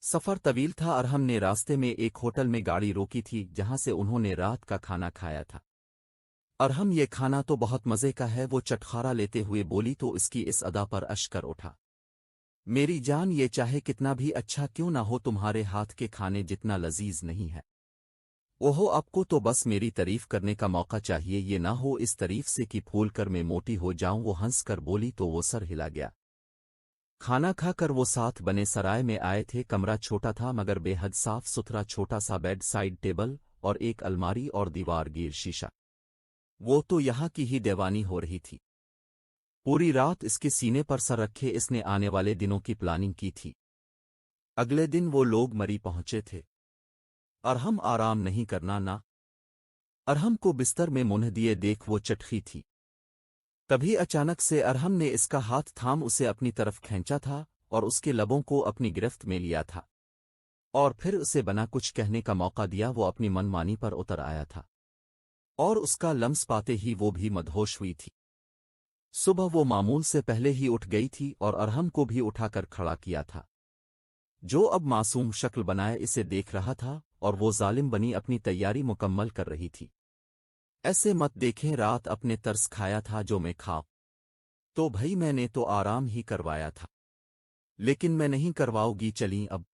सफ़र तवील था। अरहम ने रास्ते में एक होटल में गाड़ी रोकी थी, जहां से उन्होंने रात का खाना खाया था। अरहम, ये खाना तो बहुत मज़े का है, वो चटखारा लेते हुए बोली तो इसकी इस अदा पर अश्कर उठा। मेरी जान, ये चाहे कितना भी अच्छा क्यों ना हो, तुम्हारे हाथ के खाने जितना लजीज नहीं है। ओहो, आपको तो बस मेरी तारीफ करने का मौका चाहिए, ये ना हो इस तारीफ से कि फूल कर मैं मोटी हो जाऊं। वो हंस कर बोली तो वो सर हिला गया। खाना खाकर वो साथ बने सराय में आए थे। कमरा छोटा था मगर बेहद साफ सुथरा। छोटा सा बेड, साइड टेबल और एक अलमारी और दीवार गिर शीशा। वो तो यहाँ की ही दीवानी हो रही थी। पूरी रात इसके सीने पर सर रखे इसने आने वाले दिनों की प्लानिंग की थी। अगले दिन वो लोग मरी पहुंचे थे। अरहम, आराम नहीं करना ना। अरहम को बिस्तर में मुंह दिए देख वो चटखी थी। तभी अचानक से अरहम ने इसका हाथ थाम उसे अपनी तरफ खींचा था और उसके लबों को अपनी गिरफ्त में लिया था, और फिर उसे बिना कुछ कहने का मौका दिया। वो अपनी मनमानी पर उतर आया था, और उसका लम्स पाते ही वो भी मदहोश हुई थी। सुबह वो मामूल से पहले ही उठ गई थी और अरहम को भी उठाकर खड़ा किया था, जो अब मासूम शक्ल बनाए इसे देख रहा था, और वो जालिम बनी अपनी तैयारी मुकम्मल कर रही थी। ऐसे मत देखें, रात अपने तरस खाया था जो मैं खाऊं। तो भई मैंने तो आराम ही करवाया था, लेकिन मैं नहीं करवाऊंगी, चली अब।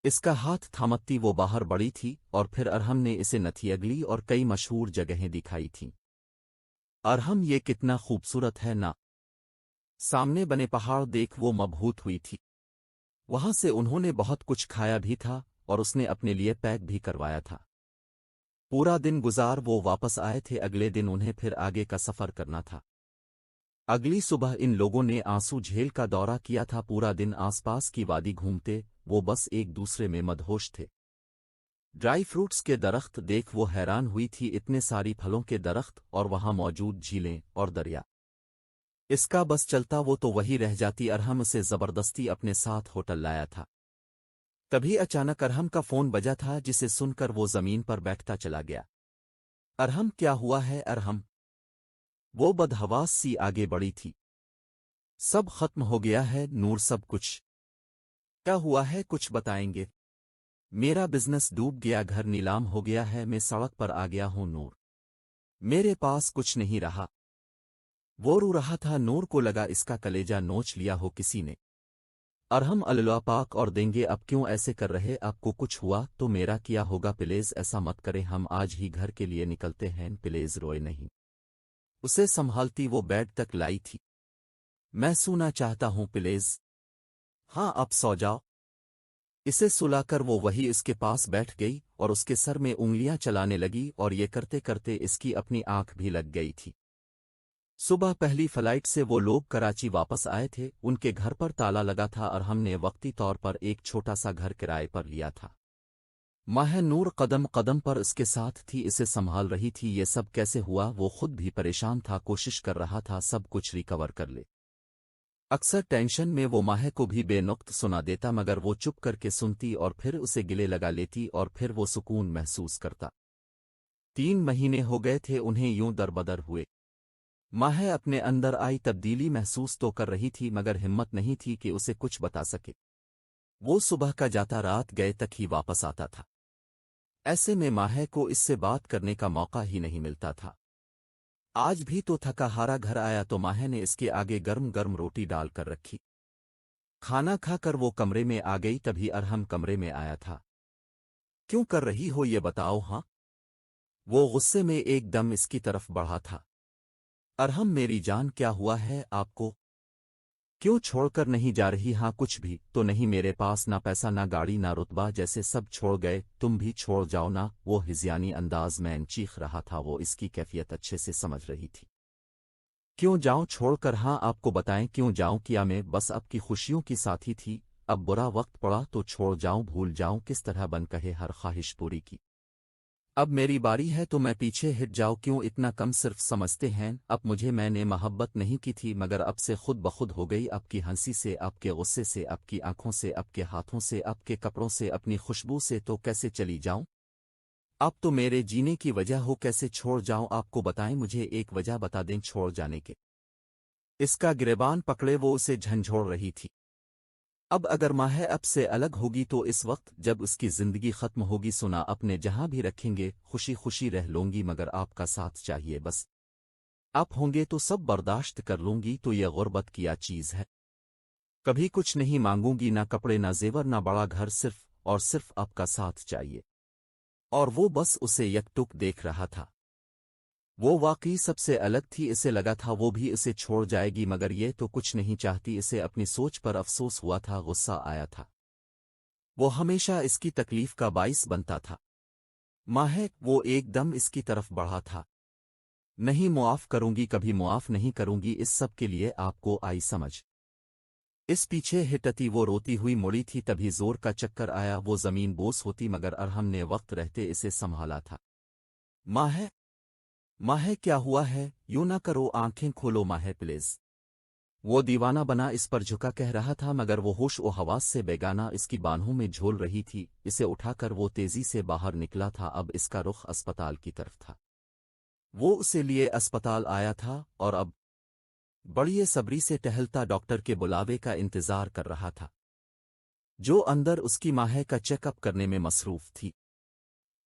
इसका हाथ थामती वो बाहर बढ़ी थी, और फिर अरहम ने इसे नथियगली और कई मशहूर जगहें दिखाई थीं। अरहम, ये कितना खूबसूरत है ना। सामने बने पहाड़ देख वो मबहूत हुई थी। वहां से उन्होंने बहुत कुछ खाया भी था, और उसने अपने लिए पैक भी करवाया था। पूरा दिन गुजार वो वापस आए थे। अगले दिन उन्हें फिर आगे का सफर करना था। अगली सुबह इन लोगों ने आंसू झील का दौरा किया था। पूरा दिन आसपास की वादी घूमते वो बस एक दूसरे में मदहोश थे। ड्राई फ्रूट्स के दरख्त देख वो हैरान हुई थी, इतने सारी फलों के दरख्त और वहां मौजूद झीलें और दरिया। इसका बस चलता वो तो वही रह जाती। अरहम उसे जबरदस्ती अपने साथ होटल लाया था। तभी अचानक अरहम का फोन बजा था, जिसे सुनकर वो जमीन पर बैठता चला गया। अरहम, क्या हुआ है अरहम? वो बदहवास सी आगे बढ़ी थी। सब खत्म हो गया है नूर, सब कुछ। क्या हुआ है, कुछ बताएंगे? मेरा बिजनेस डूब गया, घर नीलाम हो गया है, मैं सड़क पर आ गया हूं नूर। मेरे पास कुछ नहीं रहा। वो रो रहा था। नूर को लगा इसका कलेजा नोच लिया हो किसी ने। अरहम, अल्लाह पाक और देंगे, अब क्यों ऐसे कर रहे? आपको कुछ हुआ तो मेरा किया होगा, प्लीज ऐसा मत करें, हम आज ही घर के लिए निकलते हैं, प्लीज रोए नहीं। उसे संभालती वो बेड तक लाई थी। मैं सोना चाहता हूं प्लीज। हाँ, अब सो जाओ। इसे सुलाकर वो वही इसके पास बैठ गई और उसके सर में उंगलियां चलाने लगी, और ये करते करते इसकी अपनी आंख भी लग गई थी। सुबह पहली फ्लाइट से वो लोग कराची वापस आए थे। उनके घर पर ताला लगा था और हमने वक्ती तौर पर एक छोटा सा घर किराए पर लिया था। माह नूर कदम कदम पर उसके साथ थी, इसे संभाल रही थी। ये सब कैसे हुआ, वो खुद भी परेशान था, कोशिश कर रहा था सब कुछ रिकवर कर ले। अक्सर टेंशन में वो माह को भी बेनुक्त सुना देता, मगर वो चुप करके सुनती और फिर उसे गिले लगा लेती, और फिर वो सुकून महसूस करता। 3 महीने हो गए थे उन्हें यूं दरबदर हुए। माह अपने अंदर आई तब्दीली महसूस तो कर रही थी, मगर हिम्मत नहीं थी कि उसे कुछ बता सके। वो सुबह का जाता रात गए तक ही वापस आता था। ऐसे में माह को इससे बात करने का मौका ही नहीं मिलता था। आज भी तो थका हारा घर आया तो माहे ने इसके आगे गर्म गर्म रोटी डाल कर रखी। खाना खा कर वो कमरे में आ गई, तभी अरहम कमरे में आया था। क्यों कर रही हो ये बताओ हाँ। वो गुस्से में एकदम इसकी तरफ बढ़ा था। अरहम मेरी जान क्या हुआ है आपको? क्यों छोड़कर नहीं जा रही? हाँ कुछ भी तो नहीं, मेरे पास ना पैसा ना गाड़ी ना रुतबा, जैसे सब छोड़ गए तुम भी छोड़ जाओ ना। वो हिज़यानी अंदाज में चीख रहा था। वो इसकी कैफियत अच्छे से समझ रही थी। क्यों जाऊं छोड़कर? हाँ आपको बताएं क्यों जाऊं? किया मैं बस आपकी खुशियों की साथी थी, अब बुरा वक्त पड़ा तो छोड़ जाऊं, भूल जाऊं किस तरह बन कहे हर ख्वाहिश पूरी की। अब मेरी बारी है तो मैं पीछे हट जाऊं, क्यों इतना कम सिर्फ समझते हैं? अब मुझे मैंने मोहब्बत नहीं की थी मगर अब से खुद बखुद हो गई, आपकी हंसी से, आपके गुस्से से, आपकी आंखों से, आपके हाथों से, आपके कपड़ों से, अपनी खुशबू से, तो कैसे चली जाऊं? अब तो मेरे जीने की वजह हो, कैसे छोड़ जाऊं आपको? बताएं मुझे एक वजह बता दें छोड़ जाने के। इसका गिरेबान पकड़े वो उसे झंझोड़ रही थी। अब अगर माह अब से अलग होगी तो इस वक्त जब उसकी जिंदगी खत्म होगी, सुना अपने जहां भी रखेंगे, खुशी खुशी रह लूंगी मगर आपका साथ चाहिए बस। आप होंगे तो सब बर्दाश्त कर लूंगी, तो ये गुर्बत क्या चीज है? कभी कुछ नहीं मांगूंगी, ना कपड़े ना जेवर ना बड़ा घर, सिर्फ और सिर्फ आपका साथ चाहिए। और वो बस उसे यकटुक देख रहा था। वो वाकई सबसे अलग थी, इसे लगा था वो भी इसे छोड़ जाएगी मगर ये तो कुछ नहीं चाहती। इसे अपनी सोच पर अफसोस हुआ था, गुस्सा आया था। वो हमेशा इसकी तकलीफ का बाइस बनता था। माह वो एकदम इसकी तरफ बढ़ा था। नहीं मुआफ करूंगी, कभी मुआफ नहीं करूंगी, इस सब के लिए आपको आई समझ। इस पीछे हिटती वो रोती हुई मुड़ी थी, तभी जोर का चक्कर आया, वो जमीन बोस होती मगर अरहम ने वक्त रहते इसे संभाला था। माह माह क्या हुआ है? यूं ना करो, आंखें खोलो माह प्लीज। वो दीवाना बना इस पर झुका कह रहा था मगर वो होश व हवास से बेगाना इसकी बाहों में झोल रही थी। इसे उठाकर वो तेजी से बाहर निकला था। अब इसका रुख अस्पताल की तरफ था। वो उसे लिए अस्पताल आया था और अब बड़ी सबरी से टहलता डॉक्टर के बुलावे का इंतजार कर रहा था, जो अंदर उसकी माह का चेकअप करने में मसरूफ थी।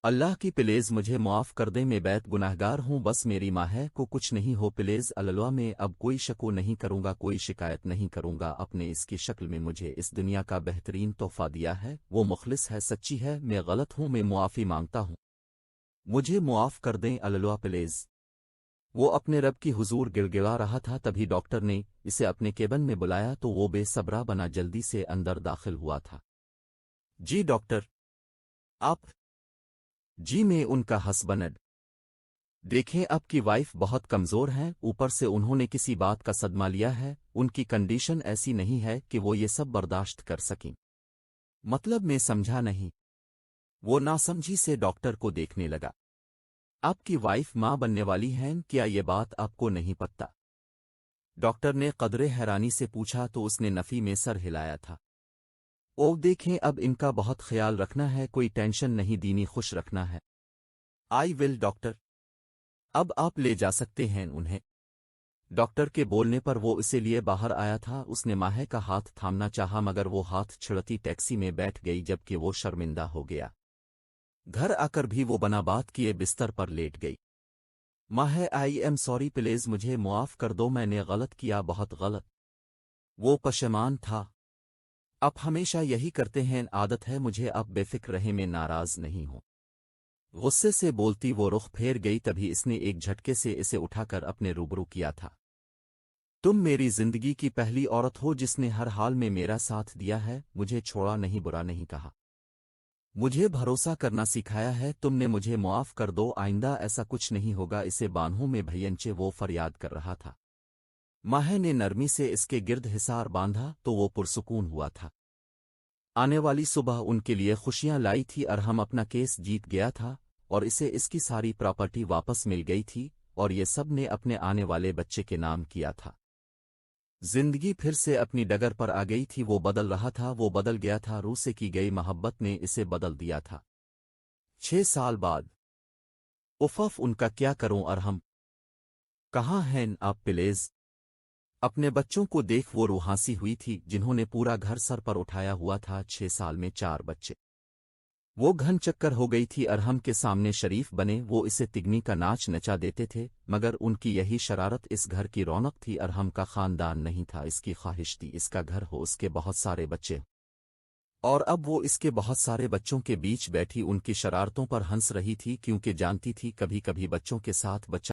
अल्लाह की प्लेज मुझे मुआफ कर दे, मैं बैत गुनाहगार हूँ, बस मेरी माह को कुछ नहीं हो प्लेज अल्लाह, में अब कोई शको नहीं करूँगा, कोई शिकायत नहीं करूँगा। अपने इसकी शक्ल में मुझे इस दुनिया का बेहतरीन तोहफा दिया है, वो मुखलिस है, सच्ची है, मैं गलत हूँ, मैं मुआफ़ी मांगता हूँ, मुझे मुआफ कर दें अल्लाह प्लेज। वो अपने रब की हुजूर गिड़गिड़ा रहा था, तभी डॉक्टर ने इसे अपने केबिन में बुलाया तो वो बेसब्रा बना जल्दी से अंदर दाखिल हुआ था। जी डॉक्टर, आप? जी मैं उनका हस्बैंड। देखें आपकी वाइफ बहुत कमज़ोर हैं, ऊपर से उन्होंने किसी बात का सदमा लिया है, उनकी कंडीशन ऐसी नहीं है कि वो ये सब बर्दाश्त कर सकें। मतलब मैं समझा नहीं। वो नासमझी से डॉक्टर को देखने लगा। आपकी वाइफ माँ बनने वाली हैं, क्या ये बात आपको नहीं पता? डॉक्टर ने कदरे हैरानी से पूछा तो उसने नफ़ी में सर हिलाया था। ओ देखें, अब इनका बहुत ख्याल रखना है, कोई टेंशन नहीं, दीनी खुश रखना है। I will doctor. अब आप ले जा सकते हैं उन्हें। डॉक्टर के बोलने पर वो इसे लिए बाहर आया था। उसने माह का हाथ थामना चाहा मगर वो हाथ छिड़ती टैक्सी में बैठ गई, जबकि वो शर्मिंदा हो गया। घर आकर भी वो बना बात किए बिस्तर पर लेट गई। माह आई एम सॉरी प्लीज, मुझे मुआफ कर दो, मैंने गलत किया, बहुत गलत। वो पशेमान था। आप हमेशा यही करते हैं, आदत है मुझे, आप बेफिक्र रहे, मैं नाराज नहीं हूं। गुस्से से बोलती वो रुख फेर गई, तभी इसने एक झटके से इसे उठाकर अपने रूबरू किया था। तुम मेरी जिंदगी की पहली औरत हो जिसने हर हाल में मेरा साथ दिया है, मुझे छोड़ा नहीं, बुरा नहीं कहा, मुझे भरोसा करना सिखाया है। तुमने मुझे मुआफ कर दो, आइंदा ऐसा कुछ नहीं होगा। इसे बाहों में भयंचे वो फरियाद कर रहा था। माह ने नरमी से इसके गिर्द हिसार बांधा तो वो पुरसुकून हुआ था। आने वाली सुबह उनके लिए खुशियां लाई थी। अरहम अपना केस जीत गया था और इसे इसकी सारी प्रॉपर्टी वापस मिल गई थी और ये सब ने अपने आने वाले बच्चे के नाम किया था। जिंदगी फिर से अपनी डगर पर आ गई थी। वो बदल रहा था, वो बदल गया था, रूह से की गई मोहब्बत ने इसे बदल दिया था। 6 साल बाद। उफ़, उनका क्या करूं अरहम, कहाँ हैं आप प्लीज? अपने बच्चों को देख वो रूहासी हुई थी, जिन्होंने पूरा घर सर पर उठाया हुआ था। 6 साल में 4 बच्चे। وہ घन चक्कर हो गई थी। अरहम के सामने शरीफ बने वो इसे तिगनी का नाच नचा देते थे, मगर उनकी यही शरारत इस घर की रौनक थी। अरहम का खानदान नहीं था, इसकी ख्वाहिश थी इसका घर हो, उसके बहुत सारे बच्चे, और अब वो इसके बहुत सारे बच्चों के बीच बैठी उनकी शरारतों पर हंस रही थी, क्योंकि जानती थी कभी कभी बच्चों के साथ बच्चा